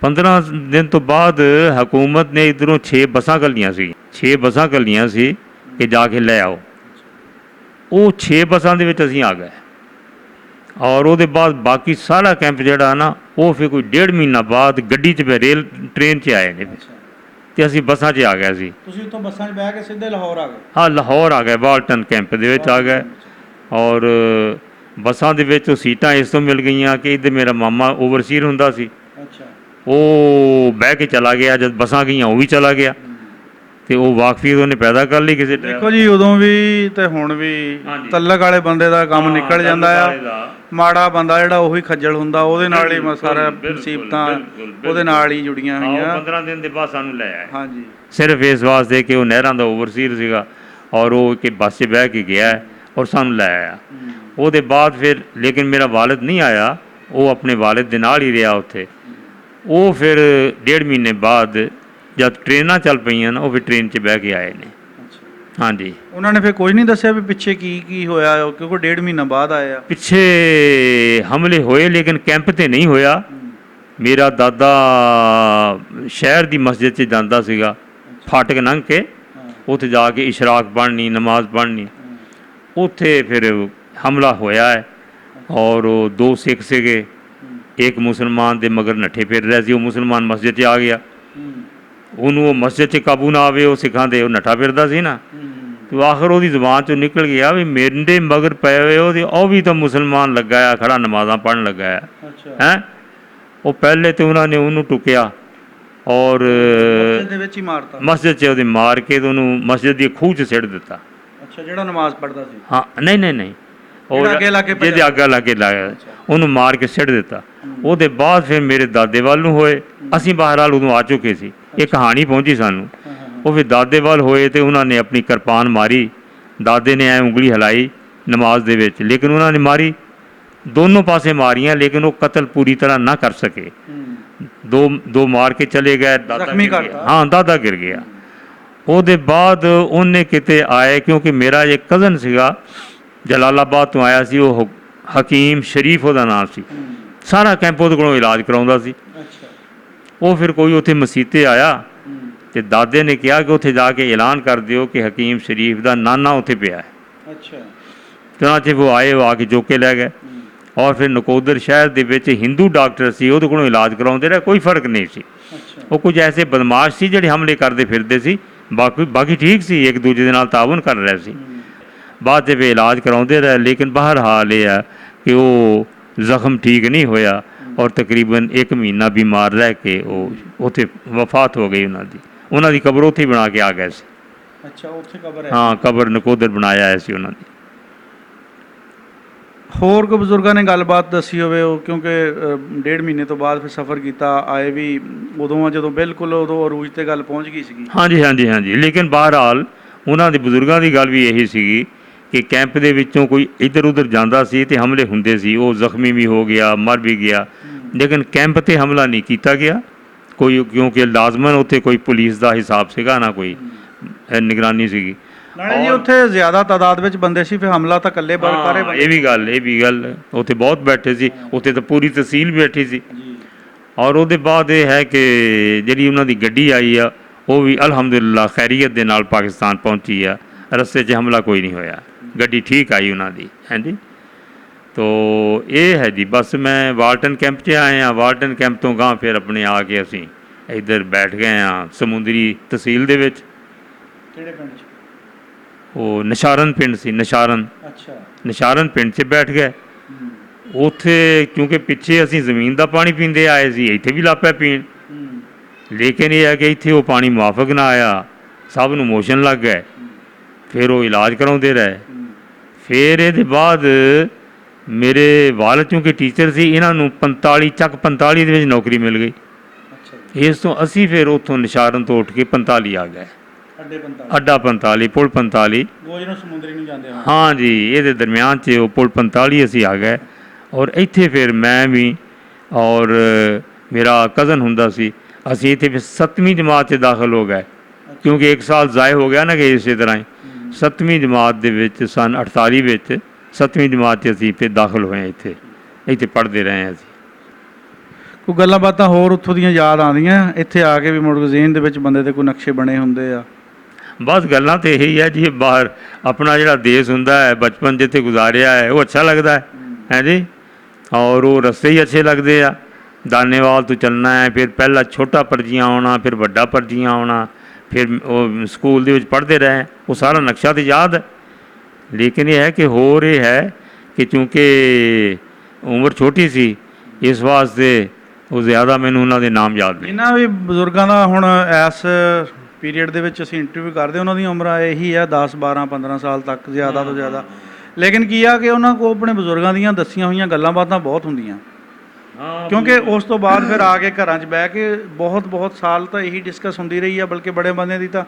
15 ਦਿਨ ਤੋਂ ਬਾਅਦ ਹਕੂਮਤ ਨੇ ਇੱਧਰੋਂ 6 ਬੱਸਾਂ ਘੱਲੀਆਂ ਸੀ, 6 ਬੱਸਾਂ ਘੱਲੀਆਂ ਸੀ ਕਿ ਜਾ ਕੇ ਲੈ ਆਓ। ਉਹ 6 ਬੱਸਾਂ ਦੇ ਵਿੱਚ ਅਸੀਂ ਆ ਗਏ। ਔਰ ਉਹਦੇ ਬਾਅਦ ਬਾਕੀ ਸਾਰਾ ਕੈਂਪ ਜਿਹੜਾ ਨਾ, ਉਹ ਫਿਰ ਕੋਈ 1.5 ਮਹੀਨਾ ਬਾਅਦ ਗੱਡੀ 'ਚ ਰੇਲ ਟ੍ਰੇਨ 'ਚ ਆਏ ਨੇ, ਅਤੇ ਅਸੀਂ ਬੱਸਾਂ 'ਚ ਆ ਗਏ ਸੀ। ਤੁਸੀਂ ਉੱਥੋਂ ਬੱਸਾਂ 'ਚ ਬਹਿ ਕੇ ਸਿੱਧੇ ਲਾਹੌਰ ਆ ਗਏ? ਹਾਂ, ਲਾਹੌਰ ਆ ਗਏ, ਬਾਲਟਨ ਕੈਂਪ ਦੇ ਵਿੱਚ ਆ ਗਏ। ਔਰ ਬੱਸਾਂ ਦੇ ਵਿੱਚ ਉਹ ਸੀਟਾਂ ਇਸ ਤੋਂ ਮਿਲ ਗਈਆਂ ਕਿ ਇੱਧਰ ਮੇਰਾ ਮਾਮਾ ਓਵਰਸੀਅਰ ਹੁੰਦਾ ਸੀ, ਅੱਛਾ, ਉਹ ਬਹਿ ਕੇ ਚਲਾ ਗਿਆ। ਜਦ ਬੱਸਾਂ ਗਈਆਂ ਉਹ ਵੀ ਚਲਾ ਗਿਆ, ਅਤੇ ਉਹ ਵਾਕਫੀਅਤ ਉਹਨੇ ਪੈਦਾ ਕਰ ਲਈ ਕਿਸੇ ਦੇਖੋ ਜੀ, ਉਦੋਂ ਵੀ ਤੇ ਹੁਣ ਵੀ ਤਲਕ ਵਾਲੇ ਬੰਦੇ ਦਾ ਕੰਮ ਨਿਕਲ ਜਾਂਦਾ ਆ। ਮਾੜਾ ਬੰਦਾ ਜਿਹੜਾ ਉਹੀ ਖੱਜਲ ਹੁੰਦਾ, ਉਹਦੇ ਨਾਲ ਹੀ ਸਾਰਾ ਮੁਸੀਬਤਾਂ ਉਹਦੇ ਨਾਲ ਹੀ ਜੁੜੀਆਂ ਹੋਈਆਂ। 15 ਦਿਨ ਦੇ ਬਾਅਦ ਸਾਨੂੰ ਲੈ ਆਏ, ਹਾਂਜੀ, ਸਿਰਫ ਇਸ ਵਾਸਤੇ ਕਿ ਉਹ ਨਹਿਰਾਂ ਦਾ ਓਵਰਸੀਅਰ ਸੀਗਾ ਔਰ ਉਹ ਕਿ ਬੱਸ 'ਚ ਬਹਿ ਕੇ ਗਿਆ ਔਰ ਸਾਨੂੰ ਲੈ ਆਇਆ। ਉਹਦੇ ਬਾਅਦ ਫਿਰ ਲੇਕਿਨ ਮੇਰਾ ਵਾਲਿਦ ਨਹੀਂ ਆਇਆ, ਉਹ ਆਪਣੇ ਵਾਲਿਦ ਦੇ ਨਾਲ ਹੀ ਰਿਹਾ ਉੱਥੇ। ਉਹ ਫਿਰ 1.5 ਮਹੀਨੇ ਬਾਅਦ ਜਦ ਟ੍ਰੇਨਾਂ ਚੱਲ ਪਈਆਂ ਨਾ, ਉਹ ਫਿਰ ਟ੍ਰੇਨ 'ਚ ਬਹਿ ਕੇ ਆਏ ਨੇ। ਹਾਂਜੀ। ਉਹਨਾਂ ਨੇ ਫਿਰ ਕੁਝ ਨਹੀਂ ਦੱਸਿਆ ਵੀ ਪਿੱਛੇ ਕੀ ਹੋਇਆ, ਕਿਉਂਕਿ 1.5 ਮਹੀਨਾ ਬਾਅਦ ਆਏ ਆ। ਪਿੱਛੇ ਹਮਲੇ ਹੋਏ ਲੇਕਿਨ ਕੈਂਪ ਤੇ ਨਹੀਂ ਹੋਇਆ। ਮੇਰਾ ਦਾਦਾ ਸ਼ਹਿਰ ਦੀ ਮਸਜਿਦ 'ਚ ਜਾਂਦਾ ਸੀਗਾ, ਫਾਟਕ ਲੰਘ ਕੇ ਉੱਥੇ ਜਾ ਕੇ ਇਸ਼ਰਾਕ ਪੜ੍ਹਨੀ, ਨਮਾਜ਼ ਪੜ੍ਹਨੀ। ਉੱਥੇ ਫਿਰ ਹਮਲਾ ਹੋਇਆ ਹੈ ਔਰ ਉਹ 2 ਸਿੱਖ ਸੀਗੇ, ਇੱਕ ਮੁਸਲਮਾਨ ਦੇ ਮਗਰ ਨੱਠੇ ਫਿਰ ਰਿਹਾ ਸੀ। ਉਹ ਮੁਸਲਮਾਨ ਮਸਜਿਦ 'ਚ ਆ ਗਿਆ, ਉਹਨੂੰ ਉਹ ਮਸਜਿਦ 'ਚ ਕਾਬੂ ਨਾ ਆਵੇ, ਉਹ ਸਿੱਖਾਂ ਦੇ ਉਹ ਨੱਠਾ ਫਿਰਦਾ ਸੀ ਨਾ। ਤੇ ਆਖਰ ਉਹਦੀ ਜ਼ੁਬਾਨ 'ਚੋਂ ਨਿਕਲ ਗਿਆ ਵੀ ਮੇਰੇ ਮਗਰ ਪਏ ਹੋਏ ਉਹਦੇ, ਉਹ ਵੀ ਤਾਂ ਮੁਸਲਮਾਨ ਲੱਗਾ ਆ ਖੜਾ, ਨਮਾਜ਼ਾਂ ਪੜ੍ਹਨ ਲੱਗਾ ਆ ਹੈਂ। ਉਹ ਪਹਿਲੇ ਤਾਂ ਉਹਨਾਂ ਨੇ ਉਹਨੂੰ ਟੁਕਿਆ ਔਰ ਮਸਜਿਦ ਦੇ ਵਿੱਚ ਹੀ ਮਾਰਤਾ, ਮਸਜਿਦ 'ਚ ਉਹਦੇ ਮਾਰ ਕੇ ਉਹਨੂੰ ਮਸਜਿਦ ਦੀ ਖੂਹ 'ਚ ਸਿੱਟ ਦਿੱਤਾ। ਅੱਛਾ, ਜਿਹੜਾ ਨਮਾਜ਼ ਪੜ੍ਹਦਾ ਸੀ? ਹਾਂ, ਨਹੀਂ ਉਹ ਜਿਹਦੇ ਅੱਗੇ ਲਾ ਕੇ ਲਾਇਆ, ਉਹਨੂੰ ਮਾਰ ਕੇ ਸਿੱਟ ਦਿੱਤਾ। ਉਹਦੇ ਬਾਅਦ ਫਿਰ ਮੇਰੇ ਦਾਦੇ ਵੱਲ ਨੂੰ ਹੋਏ। ਅਸੀਂ ਬਹਰਹਾਲ ਉਦੋਂ ਆ ਚੁੱਕੇ ਸੀ, ਇਹ ਕਹਾਣੀ ਪਹੁੰਚੀ ਸਾਨੂੰ। ਉਹ ਫਿਰ ਦਾਦੇ ਵੱਲ ਹੋਏ ਤੇ ਉਹਨਾਂ ਨੇ ਆਪਣੀ ਕਿਰਪਾਨ ਮਾਰੀ। ਦਾਦੇ ਨੇ ਐ ਉਂਗਲੀ ਹਿਲਾਈ ਨਮਾਜ਼ ਦੇ ਵਿੱਚ, ਲੇਕਿਨ ਉਹਨਾਂ ਨੇ ਮਾਰੀ ਦੋਨੋਂ ਪਾਸੇ ਮਾਰੀਆਂ, ਲੇਕਿਨ ਉਹ ਕਤਲ ਪੂਰੀ ਤਰ੍ਹਾਂ ਨਾ ਕਰ ਸਕੇ। ਦੋ ਮਾਰ ਕੇ ਚਲੇ ਗਏ, ਦਾਦਾ ਗਿਰ ਗਿਆ। ਹਾਂ, ਦਾਦਾ ਗਿਰ ਗਿਆ। ਉਹਦੇ ਬਾਅਦ ਉਹਨੇ ਕਿਤੇ ਆਏ, ਕਿਉਂਕਿ ਮੇਰਾ ਇੱਕ ਕਜ਼ਨ ਸੀਗਾ ਜਲਾਲਾਬਾਦ ਤੋਂ ਆਇਆ ਸੀ, ਉਹ ਹਕੀਮ ਸ਼ਰੀਫ ਉਹਦਾ ਨਾਮ ਸੀ। ਸਾਰਾ ਕੈਂਪ ਉਹਦੇ ਕੋਲੋਂ ਇਲਾਜ ਕਰਾਉਂਦਾ ਸੀ। ਉਹ ਫਿਰ ਕੋਈ ਉੱਥੇ ਮਸੀਤੇ ਆਇਆ ਤੇ ਦਾਦੇ ਨੇ ਕਿਹਾ ਕਿ ਉੱਥੇ ਜਾ ਕੇ ਐਲਾਨ ਕਰ ਦਿਓ ਕਿ ਹਕੀਮ ਸ਼ਰੀਫ ਦਾ ਨਾਨਾ ਉੱਥੇ ਪਿਆ ਹੈ। ਤਾਂ ਚ ਉਹ ਆਏ, ਉਹ ਆ ਕੇ ਚੁੱਕ ਕੇ ਲੈ ਗਏ। ਔਰ ਫਿਰ ਨਕੋਦਰ ਸ਼ਹਿਰ ਦੇ ਵਿੱਚ ਹਿੰਦੂ ਡਾਕਟਰ ਸੀ, ਉਹਦੇ ਕੋਲੋਂ ਇਲਾਜ ਕਰਾਉਂਦੇ ਰਹੇ, ਕੋਈ ਫਰਕ ਨਹੀਂ ਸੀ। ਉਹ ਕੁਝ ਐਸੇ ਬਦਮਾਸ਼ ਸੀ ਜਿਹੜੇ ਹਮਲੇ ਕਰਦੇ ਫਿਰਦੇ ਸੀ, ਬਾਕੀ ਠੀਕ ਸੀ, ਇੱਕ ਦੂਜੇ ਦੇ ਨਾਲ ਤਾਵਨ ਕਰ ਰਹੇ ਸੀ। ਬਾਅਦ ਦੇ ਵੀ ਇਲਾਜ ਕਰਾਉਂਦੇ ਰਹੇ, ਲੇਕਿਨ ਬਹਰਹਾਲ ਇਹ ਹੈ ਕਿ ਉਹ ਜ਼ਖਮ ਠੀਕ ਨਹੀਂ ਹੋਇਆ ਔਰ ਤਕਰੀਬਨ 1 ਮਹੀਨਾ ਬਿਮਾਰ ਰਹਿ ਕੇ ਉਹ ਉੱਥੇ ਵਫਾਤ ਹੋ ਗਈ ਉਹਨਾਂ ਦੀ। ਉਹਨਾਂ ਦੀ ਕਬਰ ਉੱਥੇ ਬਣਾ ਕੇ ਆ ਗਏ ਸੀ। ਅੱਛਾ, ਉੱਥੇ ਕਬਰ ਹੈ? ਹਾਂ, ਕਬਰ ਨਕੋਦਰ ਬਣਾਇਆ ਹੋਇਆ ਸੀ ਉਹਨਾਂ ਦੀ। ਹੋਰ ਕੋਈ ਬਜ਼ੁਰਗਾਂ ਨੇ ਗੱਲਬਾਤ ਦੱਸੀ ਹੋਵੇ ਉਹ, ਕਿਉਂਕਿ 1.5 ਮਹੀਨੇ ਤੋਂ ਬਾਅਦ ਫਿਰ ਸਫ਼ਰ ਕੀਤਾ, ਆਏ ਵੀ ਉਦੋਂ ਜਦੋਂ ਬਿਲਕੁਲ ਉਦੋਂ ਅਰੂਜ 'ਤੇ ਗੱਲ ਪਹੁੰਚ ਗਈ ਸੀਗੀ। ਹਾਂਜੀ। ਲੇਕਿਨ ਬਹਰਹਾਲ ਉਹਨਾਂ ਦੇ ਬਜ਼ੁਰਗਾਂ ਦੀ ਗੱਲ ਵੀ ਇਹੀ ਸੀਗੀ ਕਿ ਕੈਂਪ ਦੇ ਵਿੱਚੋਂ ਕੋਈ ਇੱਧਰ ਉੱਧਰ ਜਾਂਦਾ ਸੀ ਤੇ ਹਮਲੇ ਹੁੰਦੇ ਸੀ, ਉਹ ਜ਼ਖਮੀ ਵੀ ਹੋ ਗਿਆ, ਮਰ ਵੀ ਗਿਆ, ਲੇਕਿਨ ਕੈਂਪ 'ਤੇ ਹਮਲਾ ਨਹੀਂ ਕੀਤਾ ਗਿਆ ਕੋਈ, ਕਿਉਂਕਿ ਲਾਜ਼ਮਨ ਉੱਥੇ ਕੋਈ ਪੁਲਿਸ ਦਾ ਹਿਸਾਬ ਸੀਗਾ ਨਾ ਕੋਈ ਨਿਗਰਾਨੀ ਸੀਗੀ। ਨਾਲੇ ਜੀ ਉੱਥੇ ਜ਼ਿਆਦਾ ਤਾਦਾਦ ਵਿੱਚ ਬੰਦੇ ਸੀ, ਫਿਰ ਹਮਲਾ ਤਾਂ ਇਕੱਲੇ ਕਰੇ। ਇਹ ਵੀ ਗੱਲ ਉੱਥੇ ਬਹੁਤ ਬੈਠੇ ਸੀ, ਉੱਥੇ ਤਾਂ ਪੂਰੀ ਤਹਿਸੀਲ ਬੈਠੀ ਸੀ। ਔਰ ਉਹਦੇ ਬਾਅਦ ਇਹ ਹੈ ਕਿ ਜਿਹੜੀ ਉਹਨਾਂ ਦੀ ਗੱਡੀ ਆਈ ਆ, ਉਹ ਵੀ ਅਲਹਮਦੁਲਿਲਾ ਖੈਰੀਅਤ ਦੇ ਨਾਲ ਪਾਕਿਸਤਾਨ ਪਹੁੰਚੀ ਆ। ਰਸਤੇ 'ਚ ਹਮਲਾ ਕੋਈ ਨਹੀਂ ਹੋਇਆ, ਗੱਡੀ ਠੀਕ ਆਈ ਉਹਨਾਂ ਦੀ। ਹਾਂਜੀ, ਤੋ ਇਹ ਹੈ ਜੀ। ਬਸ ਮੈਂ ਵਾਲਟਨ ਕੈਂਪ 'ਚ ਆਏ ਹਾਂ, ਵਾਲਟਨ ਕੈਂਪ ਤੋਂ ਗਾਂਹ ਫਿਰ ਆਪਣੇ ਆ ਕੇ ਅਸੀਂ ਇੱਧਰ ਬੈਠ ਗਏ ਹਾਂ ਸਮੁੰਦਰੀ ਤਹਿਸੀਲ ਦੇ ਵਿੱਚ। ਕਿਹੜੇ ਪਿੰਡ 'ਚ? ਉਹ ਨਿਸ਼ਾਰਨ ਪਿੰਡ ਸੀ, ਨਿਸ਼ਾਰਨ। ਅੱਛਾ, ਨਿਸ਼ਾਰਨ ਪਿੰਡ 'ਚ ਬੈਠ ਗਏ। ਉੱਥੇ ਕਿਉਂਕਿ ਪਿੱਛੇ ਅਸੀਂ ਜ਼ਮੀਨ ਦਾ ਪਾਣੀ ਪੀਂਦੇ ਆਏ ਸੀ, ਇੱਥੇ ਵੀ ਲੱਗ ਪਿਆ ਪੀਣ, ਲੇਕਿਨ ਇਹ ਹੈ ਕਿ ਇੱਥੇ ਉਹ ਪਾਣੀ ਮੁਆਫਕ ਨਾ ਆਇਆ, ਸਭ ਨੂੰ ਮੋਸ਼ਨ ਲੱਗ ਗਏ। ਫਿਰ ਉਹ ਇਲਾਜ ਕਰਾਉਂਦੇ ਰਹੇ। ਫਿਰ ਇਹਦੇ ਬਾਅਦ ਮੇਰੇ ਵਾਲ ਚੂੰਕਿ ਟੀਚਰ ਸੀ, ਇਹਨਾਂ ਨੂੰ 45 ਦੇ ਵਿੱਚ ਨੌਕਰੀ ਮਿਲ ਗਈ। ਇਸ ਤੋਂ ਅਸੀਂ ਫਿਰ ਉੱਥੋਂ ਨਿਸ਼ਾਰਨ ਤੋਂ ਉੱਠ ਕੇ 45 ਆ ਗਏ, ਅੱਡਾ 45, ਪੁਲ 45 ਗੋਜਰਾ ਸਮੁੰਦਰੀ ਨੂੰ ਜਾਂਦੇ ਹਾਂ। ਹਾਂ ਜੀ, ਇਹਦੇ ਦਰਮਿਆਨ 'ਚ ਉਹ ਪੁਲ 45 ਅਸੀਂ ਆ ਗਏ। ਔਰ ਇੱਥੇ ਫਿਰ ਮੈਂ ਵੀ ਔਰ ਮੇਰਾ ਕਜ਼ਨ ਹੁੰਦਾ ਸੀ, ਅਸੀਂ ਇੱਥੇ ਫਿਰ 7ਵੀਂ ਜਮਾਤ 'ਚ ਦਾਖਲ ਹੋ ਗਏ, ਕਿਉਂਕਿ 1 ਸਾਲ ਜ਼ਾਇ ਹੋ ਗਿਆ ਨਾ ਕਿ ਇਸੇ ਤਰ੍ਹਾਂ ਹੀ 7ਵੀਂ ਜਮਾਤ ਦੇ ਵਿੱਚ ਸਨ 48 ਵਿੱਚ 7ਵੀਂ ਜਮਾਤ 'ਚ ਅਸੀਂ ਫਿਰ ਦਾਖਲ ਹੋਏ। ਇੱਥੇ ਪੜ੍ਹਦੇ ਰਹੇ ਹਾਂ ਅਸੀਂ। ਕੋਈ ਗੱਲਾਂ ਬਾਤਾਂ ਹੋਰ ਉੱਥੋਂ ਦੀਆਂ ਯਾਦ ਆਉਂਦੀਆਂ ਇੱਥੇ ਆ ਕੇ ਵੀ? ਮੁੜ ਜ਼ਿਹਨ ਦੇ ਵਿੱਚ ਬੰਦੇ ਦੇ ਕੋਈ ਨਕਸ਼ੇ ਬਣੇ ਹੁੰਦੇ ਆ? ਬਸ ਗੱਲਾਂ ਤਾਂ ਇਹੀ ਹੈ ਜੀ, ਬਾਹਰ ਆਪਣਾ ਜਿਹੜਾ ਦੇਸ਼ ਹੁੰਦਾ ਹੈ, ਬਚਪਨ ਜਿੱਥੇ ਗੁਜ਼ਾਰਿਆ ਹੈ, ਉਹ ਅੱਛਾ ਲੱਗਦਾ ਹੈ ਜੀ। ਔਰ ਉਹ ਰਸਤੇ ਹੀ ਅੱਛੇ ਲੱਗਦੇ ਆ। ਦਾਨੇਵਾਲ ਤੋਂ ਚੱਲਣਾ ਹੈ, ਫਿਰ ਪਹਿਲਾਂ ਛੋਟਾ ਪਰਜੀਆਂ ਆਉਣਾ, ਫਿਰ ਵੱਡਾ ਪਰਜੀਆਂ ਆਉਣਾ, ਫਿਰ ਉਹ ਸਕੂਲ ਦੇ ਵਿੱਚ ਪੜ੍ਹਦੇ ਰਹੇ, ਉਹ ਸਾਰਾ ਨਕਸ਼ਾ ਤਾਂ ਯਾਦ ਹੈ। ਲੇਕਿਨ ਇਹ ਹੈ ਕਿ ਹੋਰ ਇਹ ਹੈ ਕਿ ਚੂੰਕਿ ਉਮਰ ਛੋਟੀ ਸੀ, ਇਸ ਵਾਸਤੇ ਉਹ ਜ਼ਿਆਦਾ ਮੈਨੂੰ ਉਹਨਾਂ ਦੇ ਨਾਮ ਯਾਦ ਨਹੀਂ। ਇਹਨਾਂ ਵੀ ਬਜ਼ੁਰਗਾਂ ਦਾ ਹੁਣ ਇਸ ਪੀਰੀਅਡ ਦੇ ਵਿੱਚ ਅਸੀਂ ਇੰਟਰਵਿਊ ਕਰਦੇ, ਉਹਨਾਂ ਦੀਆਂ ਉਮਰਾਂ ਇਹੀ ਆ 10, 12, 15 ਸਾਲ ਤੱਕ, ਜ਼ਿਆਦਾ ਤੋਂ ਜ਼ਿਆਦਾ। ਲੇਕਿਨ ਕੀ ਆ ਕਿ ਉਹਨਾਂ ਕੋਲ ਆਪਣੇ ਬਜ਼ੁਰਗਾਂ ਦੀਆਂ ਦੱਸੀਆਂ ਹੋਈਆਂ ਗੱਲਾਂ ਬਾਤਾਂ ਬਹੁਤ ਹੁੰਦੀਆਂ, ਕਿਉਂਕਿ ਉਸ ਤੋਂ ਬਾਅਦ ਫਿਰ ਆ ਕੇ ਘਰਾਂ 'ਚ ਬਹਿ ਕੇ ਬਹੁਤ ਸਾਲ ਤਾਂ ਇਹੀ ਡਿਸਕਸ ਹੁੰਦੀ ਰਹੀ ਆ। ਬਲਕਿ ਬੜੇ ਬੰਦਿਆਂ ਦੀ ਤਾਂ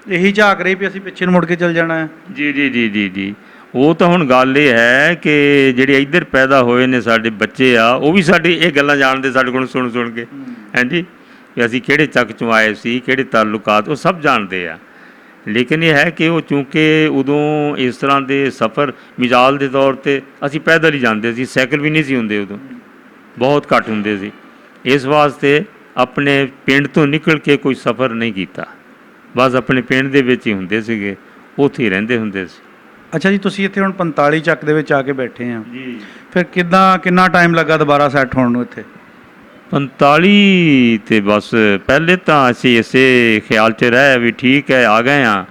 ਇਹੀ ਝਾਕ ਰਹੀ ਵੀ ਅਸੀਂ ਪਿੱਛੇ ਨੂੰ ਮੁੜ ਕੇ ਚੱਲ ਜਾਣਾ ਹੈ। ਜੀ। ਉਹ ਤਾਂ ਹੁਣ ਗੱਲ ਇਹ ਹੈ ਕਿ ਜਿਹੜੇ ਇੱਧਰ ਪੈਦਾ ਹੋਏ ਨੇ ਸਾਡੇ ਬੱਚੇ ਆ, ਉਹ ਵੀ ਸਾਡੀ ਇਹ ਗੱਲਾਂ ਜਾਣਦੇ ਸਾਡੇ ਕੋਲ ਸੁਣ ਕੇ, ਹਾਂਜੀ, ਕਿ ਅਸੀਂ ਕਿਹੜੇ ਚੱਕ 'ਚੋਂ ਆਏ ਸੀ, ਕਿਹੜੇ ਤਾਲੁਕਾਤ, ਉਹ ਸਭ ਜਾਣਦੇ ਆ। ਲੇਕਿਨ ਇਹ ਹੈ ਕਿ ਉਹ ਚੂੰਕਿ ਉਦੋਂ ਇਸ ਤਰ੍ਹਾਂ ਦੇ ਸਫ਼ਰ ਮਿਸਾਲ ਦੇ ਤੌਰ 'ਤੇ ਅਸੀਂ ਪੈਦਲ ਹੀ ਜਾਂਦੇ ਸੀ, ਸਾਈਕਲ ਵੀ ਨਹੀਂ ਸੀ ਹੁੰਦੇ ਉਦੋਂ, ਬਹੁਤ ਘੱਟ ਹੁੰਦੇ ਸੀ। ਇਸ ਵਾਸਤੇ ਆਪਣੇ ਪਿੰਡ ਤੋਂ ਨਿਕਲ ਕੇ ਕੋਈ ਸਫ਼ਰ ਨਹੀਂ ਕੀਤਾ, ਬਸ ਆਪਣੇ ਪਿੰਡ ਦੇ ਵਿੱਚ ਹੀ ਹੁੰਦੇ ਸੀਗੇ, ਉੱਥੇ ਹੀ ਰਹਿੰਦੇ ਹੁੰਦੇ ਸੀ। ਅੱਛਾ ਜੀ, ਤੁਸੀਂ ਇੱਥੇ ਹੁਣ 45 ਚੱਕ ਦੇ ਵਿੱਚ ਆ ਕੇ ਬੈਠੇ ਆ, ਜੀ ਫਿਰ ਕਿੰਨਾ ਟਾਈਮ ਲੱਗਾ ਦੁਬਾਰਾ ਸੈੱਟ ਹੋਣ ਨੂੰ ਇੱਥੇ? 45 ਤੇ ਬਸ ਪਹਿਲੇ ਤਾਂ ਅਸੀਂ ਇਸੇ ਖਿਆਲ 'ਚ ਰਹੇ ਵੀ ਠੀਕ ਹੈ ਆ ਗਏ ਹਾਂ,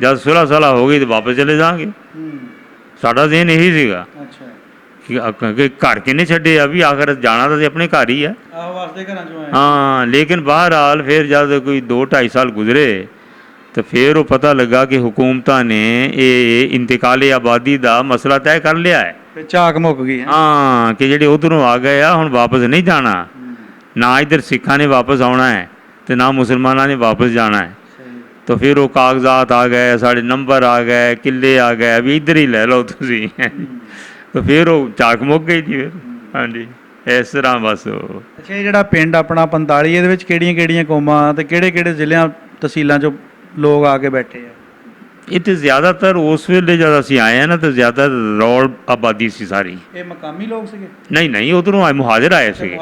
ਜਦ 16 ਸਾਲ ਹੋ ਗਈ ਤਾਂ ਵਾਪਸ ਚਲੇ ਜਾਵਾਂਗੇ। ਸਾਡਾ ਜ਼ਿਹਨ ਇਹੀ ਸੀਗਾ ਕਿ ਘਰ ਕਿਹਨੇ ਛੱਡੇ ਆ, ਵੀ ਆਖਰ ਜਾਣਾ ਤਾਂ ਅਸੀਂ ਆਪਣੇ ਘਰ ਹੀ ਆ। ਹਾਂ, ਲੇਕਿਨ ਬਹਰਹਾਲ ਫਿਰ ਜਦ ਕੋਈ 2-2.5 ਸਾਲ ਗੁਜ਼ਰੇ ਤਾਂ ਫਿਰ ਉਹ ਪਤਾ ਲੱਗਾ ਕਿ ਹੁਕੂਮਤਾਂ ਨੇ ਇਹ ਇੰਤਕਾਲ ਆਬਾਦੀ ਦਾ ਮਸਲਾ ਤੈਅ ਕਰ ਲਿਆ ਹੈ। ਫਿਰ ਝਾਕ ਮੁੱਕ ਗਈ। ਹਾਂ, ਕਿ ਜਿਹੜੇ ਉੱਧਰੋਂ ਆ ਗਏ ਆ ਹੁਣ ਵਾਪਸ ਨਹੀਂ ਜਾਣਾ, ਨਾ ਇੱਧਰ ਸਿੱਖਾਂ ਨੇ ਵਾਪਸ ਆਉਣਾ ਹੈ ਤੇ ਨਾ ਮੁਸਲਮਾਨਾਂ ਨੇ ਵਾਪਸ ਜਾਣਾ ਹੈ। ਤਾਂ ਫਿਰ ਉਹ ਕਾਗਜ਼ਾਤ ਆ ਗਏ, ਸਾਡੇ ਨੰਬਰ ਆ ਗਏ, ਕਿੱਲੇ ਆ ਗਏ, ਵੀ ਇੱਧਰ ਹੀ ਲੈ ਲਓ ਤੁਸੀਂ। ਤਾਂ ਫਿਰ ਉਹ ਝਾਕ ਮੁੱਕ ਗਈ ਜੀ ਫਿਰ। ਹਾਂਜੀ, ਇਸ ਤਰ੍ਹਾਂ ਬਸ। ਅੱਛਾ, ਇਹ ਜਿਹੜਾ ਪਿੰਡ ਆਪਣਾ 45, ਇਹਦੇ ਵਿੱਚ ਕਿਹੜੀਆਂ ਕੌਮਾਂ ਤੇ ਕਿਹੜੇ ਜ਼ਿਲ੍ਹਿਆਂ ਤਹਿਸੀਲਾਂ 'ਚੋਂ ਲੋਕ ਆ ਕੇ ਬੈਠੇ ਆ? ਇੱਥੇ ਜ਼ਿਆਦਾਤਰ ਉਸ ਵੇਲੇ ਜਦ ਅਸੀਂ ਆਏ ਹਾਂ ਨਾ ਤਾਂ ਜ਼ਿਆਦਾ ਰੌਲ ਆਬਾਦੀ ਸੀ ਸਾਰੀ। ਇਹ ਮਕਾਮੀ ਲੋਕ ਸੀਗੇ? ਨਹੀਂ, ਉੱਧਰੋਂ ਆਏ ਮੁਹਾਜਰ ਆਏ ਸੀਗੇ।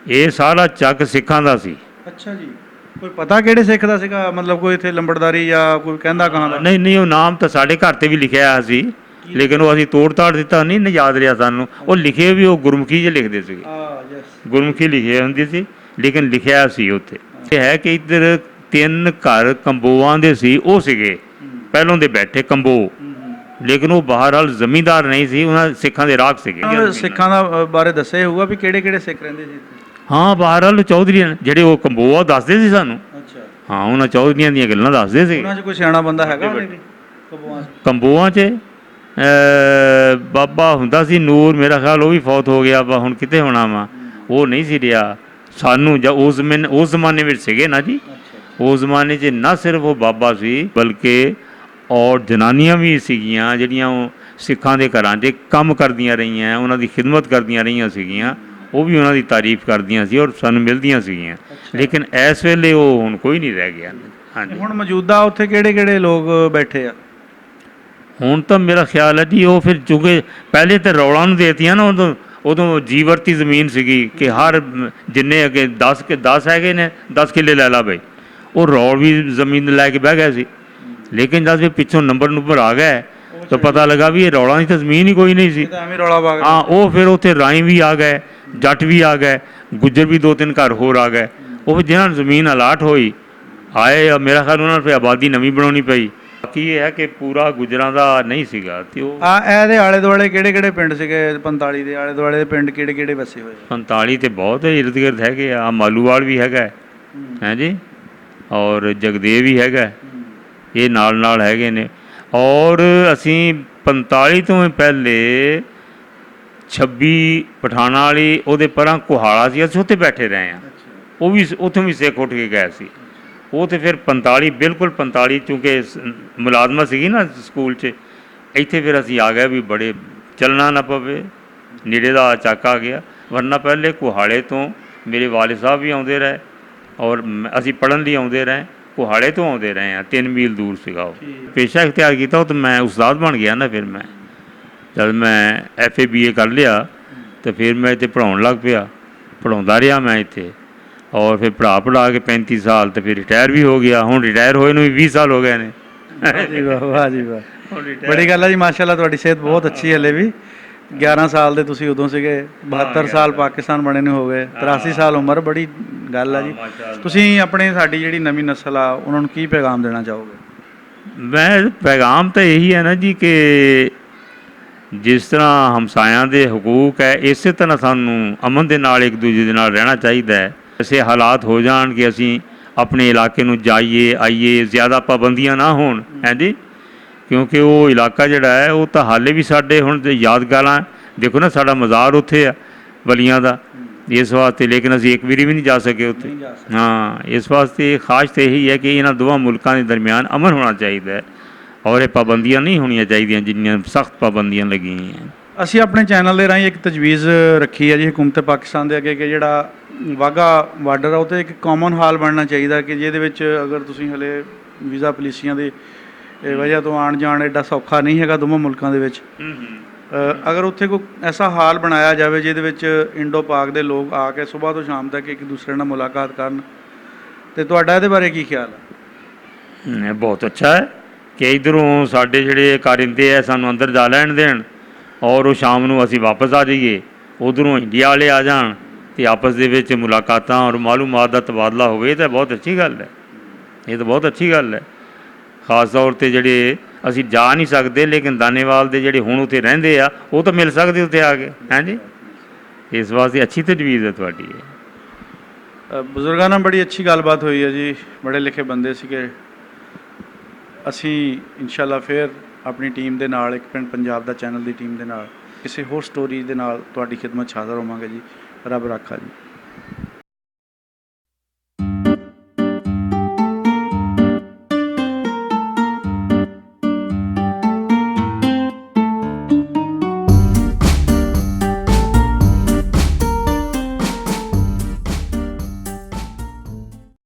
ਇਹ ਸਾਰਾ ਚੱਕ ਸਿੱਖਾਂ ਦਾ ਸੀ। ਅੱਛਾ ਜੀ, ਕੋਈ ਪਤਾ ਕਿਹੜੇ ਸਿੱਖ ਦਾ ਸੀਗਾ? ਮਤਲਬ ਕੋਈ ਇੱਥੇ ਲੰਬੜਦਾਰੀ ਜਾਂ ਕੋਈ ਕਹਿੰਦਾ ਕਹਾਂ ਦਾ? ਨਹੀਂ, ਉਹ ਨਾਮ ਤਾਂ ਸਾਡੇ ਘਰ 'ਤੇ ਵੀ ਲਿਖਿਆ ਹੋਇਆ ਸੀ, ਲੇਕਿਨ ਉਹ ਅਸੀਂ ਤੋੜ ਤਾੜ ਦਿੱਤਾ, ਨਹੀਂ ਯਾਦ ਰਿਹਾ ਸਾਨੂੰ। ਉਹ ਲਿਖੇ ਵੀ ਉਹ ਗੁਰਮੁਖੀ 'ਚ ਲਿਖਦੇ ਸੀਗੇ, ਗੁਰਮੁਖੀ ਲਿਖੇ ਹੁੰਦੀ ਸੀ, ਲੇਕਿਨ ਲਿਖਿਆ ਸੀ ਉੱਥੇ। ਇਹ ਹੈ ਕਿ ਇੱਧਰ 3 ਘਰ ਕੰਬੋਆਂ ਦੇ ਸੀ, ਉਹ ਸੀਗੇ ਪਹਿਲੋਂ ਦੇ ਬੈਠੇ ਕੰਬੋ, ਲੇਕਿਨ ਉਹ ਬਹਰਹਾਲ ਜ਼ਮੀਂਦਾਰ ਨਹੀਂ ਸੀ, ਉਹਨਾਂ ਸਿੱਖਾਂ ਦੇ ਰਾਗ ਸੀਗੇ। ਸਿੱਖਾਂ ਦਾ ਬਾਰੇ ਦੱਸਿਆ ਹੋਊਗਾ ਵੀ ਕਿਹੜੇ ਸਿੱਖ ਰਹਿੰਦੇ ਸੀ ਇੱਥੇ? ਹਾਂ, ਬਹਰਹਾਲ ਚੌਧਰੀ ਜਿਹੜੇ ਉਹ ਕੰਬੋਆ ਦੱਸਦੇ ਸੀ ਸਾਨੂੰ। ਹਾਂ, ਉਹਨਾਂ ਚੌਧਰੀਆਂ ਦੀਆਂ ਗੱਲਾਂ ਦੱਸਦੇ ਸੀ। ਉਹਨਾਂ 'ਚ ਕੋਈ ਸਿਆਣਾ ਬੰਦਾ ਹੈਗਾ ਕੰਬੋਆਂ 'ਚ? ਬਾਬਾ ਹੁੰਦਾ ਸੀ ਨੂਰ, ਮੇਰਾ ਖਿਆਲ ਉਹ ਵੀ ਫੌਤ ਹੋ ਗਿਆ ਵਾ, ਹੁਣ ਕਿਤੇ ਹੋਣਾ ਵਾ, ਉਹ ਨਹੀਂ ਸੀ ਰਿਹਾ ਸਾਨੂੰ। ਜਾਂ ਉਸ ਜ਼ਮਾਨੇ ਵਿੱਚ ਸੀਗੇ ਨਾ ਜੀ, ਉਸ ਜ਼ਮਾਨੇ 'ਚ ਨਾ ਸਿਰਫ ਉਹ ਬਾਬਾ ਸੀ ਬਲਕਿ ਔਰ ਜਨਾਨੀਆਂ ਵੀ ਸੀਗੀਆਂ ਜਿਹੜੀਆਂ ਉਹ ਸਿੱਖਾਂ ਦੇ ਘਰਾਂ 'ਚ ਕੰਮ ਕਰਦੀਆਂ ਰਹੀਆਂ, ਉਹਨਾਂ ਦੀ ਖਿਦਮਤ ਕਰਦੀਆਂ ਰਹੀਆਂ ਸੀਗੀਆਂ, ਉਹ ਵੀ ਉਹਨਾਂ ਦੀ ਤਾਰੀਫ ਕਰਦੀਆਂ ਸੀ ਔਰ ਸਾਨੂੰ ਮਿਲਦੀਆਂ ਸੀਗੀਆਂ। ਲੇਕਿਨ ਇਸ ਵੇਲੇ ਉਹ ਹੁਣ ਕੋਈ ਨਹੀਂ ਰਹਿ ਗਿਆ। ਹਾਂਜੀ, ਹੁਣ ਮੌਜੂਦਾ ਉੱਥੇ ਕਿਹੜੇ ਲੋਕ ਬੈਠੇ ਆ? ਹੁਣ ਤਾਂ ਮੇਰਾ ਖਿਆਲ ਹੈ ਜੀ ਉਹ ਫਿਰ ਚੂੰਕਿ ਪਹਿਲੇ ਤਾਂ ਰੌਲਾ ਨੂੰ ਦੇਤੀਆਂ ਨਾ, ਉਦੋਂ ਜੀਵਰਤੀ ਜ਼ਮੀਨ ਸੀਗੀ ਕਿ ਹਰ ਜਿੰਨੇ ਅੱਗੇ 10 ਹੈਗੇ ਨੇ 10 ਕਿੱਲੇ ਲੈ ਲਾ ਬਈ, ਉਹ ਰੌਲ ਵੀ ਜ਼ਮੀਨ ਲੈ ਕੇ ਬਹਿ ਗਏ ਸੀ। ਲੇਕਿਨ ਜਦ ਵੀ ਪਿੱਛੋਂ ਨੰਬਰ ਆ ਗਏ ਤਾਂ ਪਤਾ ਲੱਗਾ ਵੀ ਇਹ ਰੌਲਾ ਦੀ ਤਾਂ ਜ਼ਮੀਨ ਹੀ ਕੋਈ ਨਹੀਂ ਸੀ। ਹਾਂ, ਉਹ ਫਿਰ ਉੱਥੇ ਰਾਈ ਵੀ ਆ ਗਏ, ਜੱਟ ਵੀ ਆ ਗਏ, ਗੁੱਜਰ ਵੀ 2-3 ਘਰ ਹੋਰ ਆ ਗਏ। ਉਹ ਜਿਹਨਾਂ ਨੂੰ ਜ਼ਮੀਨ ਅਲਾਟ ਹੋਈ ਆਏ, ਮੇਰਾ ਖਿਆਲ ਉਹਨਾਂ ਨੂੰ ਫਿਰ ਆਬਾਦੀ ਨਵੀਂ ਬਣਾਉਣੀ ਪਈ। ਬਾਕੀ ਇਹ ਹੈ ਕਿ ਪੂਰਾ ਗੁੱਜਰਾਂ ਦਾ ਨਹੀਂ ਸੀਗਾ। ਤੇ ਉਹ ਇਹਦੇ ਆਲੇ ਦੁਆਲੇ ਕਿਹੜੇ ਪਿੰਡ ਸੀਗੇ? 45 ਦੇ ਆਲੇ ਦੁਆਲੇ ਦੇ ਪਿੰਡ ਕਿਹੜੇ ਵਸੇ ਹੋਏ? 45 ਤੇ ਬਹੁਤ ਇਰਦ ਗਿਰਦ ਹੈਗੇ ਆ, ਮਾਲੂਵਾਲ ਵੀ ਹੈਗਾ ਹੈ ਜੀ, ਔਰ ਜਗਦੇਵ ਵੀ ਹੈਗਾ, ਇਹ ਨਾਲ ਹੈਗੇ ਨੇ। ਔਰ ਅਸੀਂ 45 ਤੋਂ ਪਹਿਲੇ 26 ਪਠਾਣਾ ਵਾਲੀ ਉਹਦੇ ਪਰਾਂ ਕੁਹਾੜਾ ਸੀ, ਅਸੀਂ ਉੱਥੇ ਬੈਠੇ ਰਹੇ ਹਾਂ। ਉਹ ਵੀ ਉੱਥੋਂ ਵੀ ਸਿੱਖ ਉੱਠ ਕੇ ਗਏ ਸੀ। ਉਹ ਤਾਂ ਫਿਰ 45 ਬਿਲਕੁਲ 45 ਚੂੰਕਿ ਮੁਲਾਜ਼ਮਤ ਸੀਗੀ ਨਾ ਸਕੂਲ 'ਚ, ਇੱਥੇ ਫਿਰ ਅਸੀਂ ਆ ਗਏ ਵੀ ਬੜੇ ਚੱਲਣਾ ਨਾ ਪਵੇ, ਨੇੜੇ ਦਾ ਚੱਕ ਆ ਗਿਆ। ਵਰਨਾ ਪਹਿਲੇ ਕੁਹਾੜੇ ਤੋਂ ਮੇਰੇ ਵਾਲਿਦ ਸਾਹਿਬ ਵੀ ਆਉਂਦੇ ਰਹੇ ਔਰ ਅਸੀਂ ਪੜ੍ਹਨ ਲਈ ਆਉਂਦੇ ਰਹੇ, ਕੁਹਾੜੇ ਤੋਂ ਆਉਂਦੇ ਰਹੇ ਹਾਂ, 3 ਮੀਲ ਦੂਰ ਸੀਗਾ ਉਹ। ਪੇਸ਼ਾ ਇਖਤਿਆਰ ਕੀਤਾ ਉਹ ਤਾਂ ਮੈਂ ਉਸਤਾਦ ਬਣ ਗਿਆ ਨਾ। ਫਿਰ ਮੈਂ ਜਦ ਮੈਂ FA BA ਕਰ ਲਿਆ ਤਾਂ ਫਿਰ ਮੈਂ ਇੱਥੇ ਪੜ੍ਹਾਉਣ ਲੱਗ ਪਿਆ, ਪੜ੍ਹਾਉਂਦਾ ਰਿਹਾ ਮੈਂ ਇੱਥੇ, ਔਰ ਫਿਰ ਪੜ੍ਹਾ ਕੇ 35 ਸਾਲ ਤੇ ਫਿਰ ਰਿਟਾਇਰ ਵੀ ਹੋ ਗਿਆ। ਹੁਣ ਰਿਟਾਇਰ ਹੋਏ ਨੂੰ ਵੀ 20 ਸਾਲ ਹੋ ਗਏ ਨੇ। ਵਾਹ ਜੀ ਵਾਹ, ਬੜੀ ਗੱਲ ਹੈ ਜੀ, ਮਾਸ਼ਾਅੱਲਾ ਤੁਹਾਡੀ ਸਿਹਤ ਬਹੁਤ ਅੱਛੀ ਹੈ। ਹਲੇ ਵੀ 11 ਸਾਲ ਦੇ ਤੁਸੀਂ ਉਦੋਂ ਸੀਗੇ, 72 ਸਾਲ ਪਾਕਿਸਤਾਨ ਬਣੇ ਨੂੰ ਹੋ ਗਏ, 83 ਸਾਲ ਉਮਰ, ਬੜੀ ਗੱਲ ਹੈ ਜੀ। ਤੁਸੀਂ ਆਪਣੇ ਸਾਡੀ ਜਿਹੜੀ ਨਵੀਂ ਨਸਲ ਆ ਉਹਨਾਂ ਨੂੰ ਕੀ ਪੈਗਾਮ ਦੇਣਾ ਚਾਹੋਗੇ? ਮੈਂ ਪੈਗਾਮ ਤਾਂ ਇਹੀ ਹੈ ਨਾ ਜੀ ਕਿ ਜਿਸ ਤਰ੍ਹਾਂ ਹਮਸਾਇਆਂ ਦੇ ਹਕੂਕ ਹੈ, ਇਸੇ ਤਰ੍ਹਾਂ ਸਾਨੂੰ ਅਮਨ ਦੇ ਨਾਲ ਇੱਕ ਦੂਜੇ ਦੇ ਨਾਲ ਰਹਿਣਾ ਚਾਹੀਦਾ ਹੈ। ਐਸੇ ਹਾਲਾਤ ਹੋ ਜਾਣ ਕਿ ਅਸੀਂ ਆਪਣੇ ਇਲਾਕੇ ਨੂੰ ਜਾਈਏ ਆਈਏ, ਜ਼ਿਆਦਾ ਪਾਬੰਦੀਆਂ ਨਾ ਹੋਣ ਹੈ ਜੀ, ਕਿਉਂਕਿ ਉਹ ਇਲਾਕਾ ਜਿਹੜਾ ਹੈ ਉਹ ਤਾਂ ਹਾਲੇ ਵੀ ਸਾਡੇ ਹੁਣ ਯਾਦਗਾਰਾਂ, ਦੇਖੋ ਨਾ ਸਾਡਾ ਮਜ਼ਾਰ ਉੱਥੇ ਆ ਵਲੀਆਂ ਦਾ, ਇਸ ਵਾਸਤੇ, ਲੇਕਿਨ ਅਸੀਂ ਇੱਕ ਵਾਰੀ ਵੀ ਨਹੀਂ ਜਾ ਸਕੇ ਉੱਥੇ। ਹਾਂ, ਇਸ ਵਾਸਤੇ ਖਾਸ ਤਾਂ ਇਹੀ ਹੈ ਕਿ ਇਹਨਾਂ ਦੋਵਾਂ ਮੁਲਕਾਂ ਦੇ ਦਰਮਿਆਨ ਅਮਨ ਹੋਣਾ ਚਾਹੀਦਾ ਹੈ ਔਰ ਇਹ ਪਾਬੰਦੀਆਂ ਨਹੀਂ ਹੋਣੀਆਂ ਚਾਹੀਦੀਆਂ ਜਿੰਨੀਆਂ ਸਖਤ ਪਾਬੰਦੀਆਂ ਲੱਗੀਆਂ ਹੋਈਆਂ। ਅਸੀਂ ਆਪਣੇ ਚੈਨਲ ਦੇ ਰਾਹੀਂ ਇੱਕ ਤਜਵੀਜ਼ ਰੱਖੀ ਹੈ ਜੀ ਹਕੂਮਤ ਪਾਕਿਸਤਾਨ ਦੇ ਅੱਗੇ ਕਿ ਜਿਹੜਾ ਵਾਹਗਾ ਬਾਰਡਰ ਆ ਉਹ 'ਤੇ ਇੱਕ ਕਾਮਨ ਹਾਲ ਬਣਨਾ ਚਾਹੀਦਾ ਕਿ ਜਿਹਦੇ ਵਿੱਚ ਅਗਰ ਤੁਸੀਂ ਹਲੇ ਵੀਜ਼ਾ ਪਾਲਿਸੀਆਂ ਦੀ ਵਜ੍ਹਾ ਤੋਂ ਆਉਣ ਜਾਣ ਐਡਾ ਸੌਖਾ ਨਹੀਂ ਹੈਗਾ ਦੋਵਾਂ ਮੁਲਕਾਂ ਦੇ ਵਿੱਚ। ਅਗਰ ਉੱਥੇ ਕੋਈ ਐਸਾ ਹਾਲ ਬਣਾਇਆ ਜਾਵੇ ਜਿਹਦੇ ਵਿੱਚ ਇੰਡੋ ਪਾਕ ਦੇ ਲੋਕ ਆ ਕੇ ਸਵੇਰ ਤੋਂ ਸ਼ਾਮ ਤੱਕ ਇੱਕ ਦੂਸਰੇ ਨਾਲ ਮੁਲਾਕਾਤ ਕਰਨ, ਤੇ ਤੁਹਾਡਾ ਇਹਦੇ ਬਾਰੇ ਕੀ ਖਿਆਲ ਹੈ? ਇਹ ਬਹੁਤ ਅੱਛਾ ਹੈ ਕਿ ਇੱਧਰੋਂ ਸਾਡੇ ਜਿਹੜੇ ਕਾਰਿੰਦੇ ਹੈ ਸਾਨੂੰ ਅੰਦਰ ਜਾ ਲੈਣ ਦੇਣ, ਔਰ ਉਹ ਸ਼ਾਮ ਨੂੰ ਅਸੀਂ ਵਾਪਸ ਆ ਜਾਈਏ, ਉੱਧਰੋਂ ਇੰਡੀਆ ਵਾਲੇ ਆ ਜਾਣ ਅਤੇ ਆਪਸ ਦੇ ਵਿੱਚ ਮੁਲਾਕਾਤਾਂ ਔਰ ਮਾਲੂਮਾਤ ਦਾ ਤਬਾਦਲਾ ਹੋਵੇ। ਇਹ ਤਾਂ ਬਹੁਤ ਅੱਛੀ ਗੱਲ ਹੈ, ਇਹ ਤਾਂ ਬਹੁਤ ਅੱਛੀ ਗੱਲ ਹੈ। ਖ਼ਾਸ ਤੌਰ 'ਤੇ ਜਿਹੜੇ ਅਸੀਂ ਜਾ ਨਹੀਂ ਸਕਦੇ ਲੇਕਿਨ ਦਾਨੇਵਾਲ ਦੇ ਜਿਹੜੇ ਹੁਣ ਉੱਥੇ ਰਹਿੰਦੇ ਆ ਉਹ ਤਾਂ ਮਿਲ ਸਕਦੇ ਉੱਥੇ ਆ ਕੇ। ਹਾਂਜੀ, ਇਸ ਵਾਸਤੇ ਅੱਛੀ ਤਜਵੀਜ਼ ਹੈ ਤੁਹਾਡੀ ਇਹ। ਬਜ਼ੁਰਗਾਂ ਨਾਲ ਬੜੀ ਅੱਛੀ ਗੱਲਬਾਤ ਹੋਈ ਹੈ ਜੀ, ਬੜੇ ਲਿਖੇ ਬੰਦੇ ਸੀਗੇ। ਅਸੀਂ ਇਨਸ਼ਾਅੱਲਾ ਫਿਰ ਆਪਣੀ ਟੀਮ ਦੇ ਨਾਲ, ਇੱਕ ਪਿੰਡ ਪੰਜਾਬ ਦਾ ਚੈਨਲ ਦੀ ਟੀਮ ਦੇ ਨਾਲ ਕਿਸੇ ਹੋਰ ਸਟੋਰੀ ਦੇ ਨਾਲ ਤੁਹਾਡੀ ਖਿਦਮਤ 'ਚ ਹਾਜ਼ਰ ਹੋਵਾਂਗੇ ਜੀ। ਰੱਬ ਰਾਖਾ ਜੀ।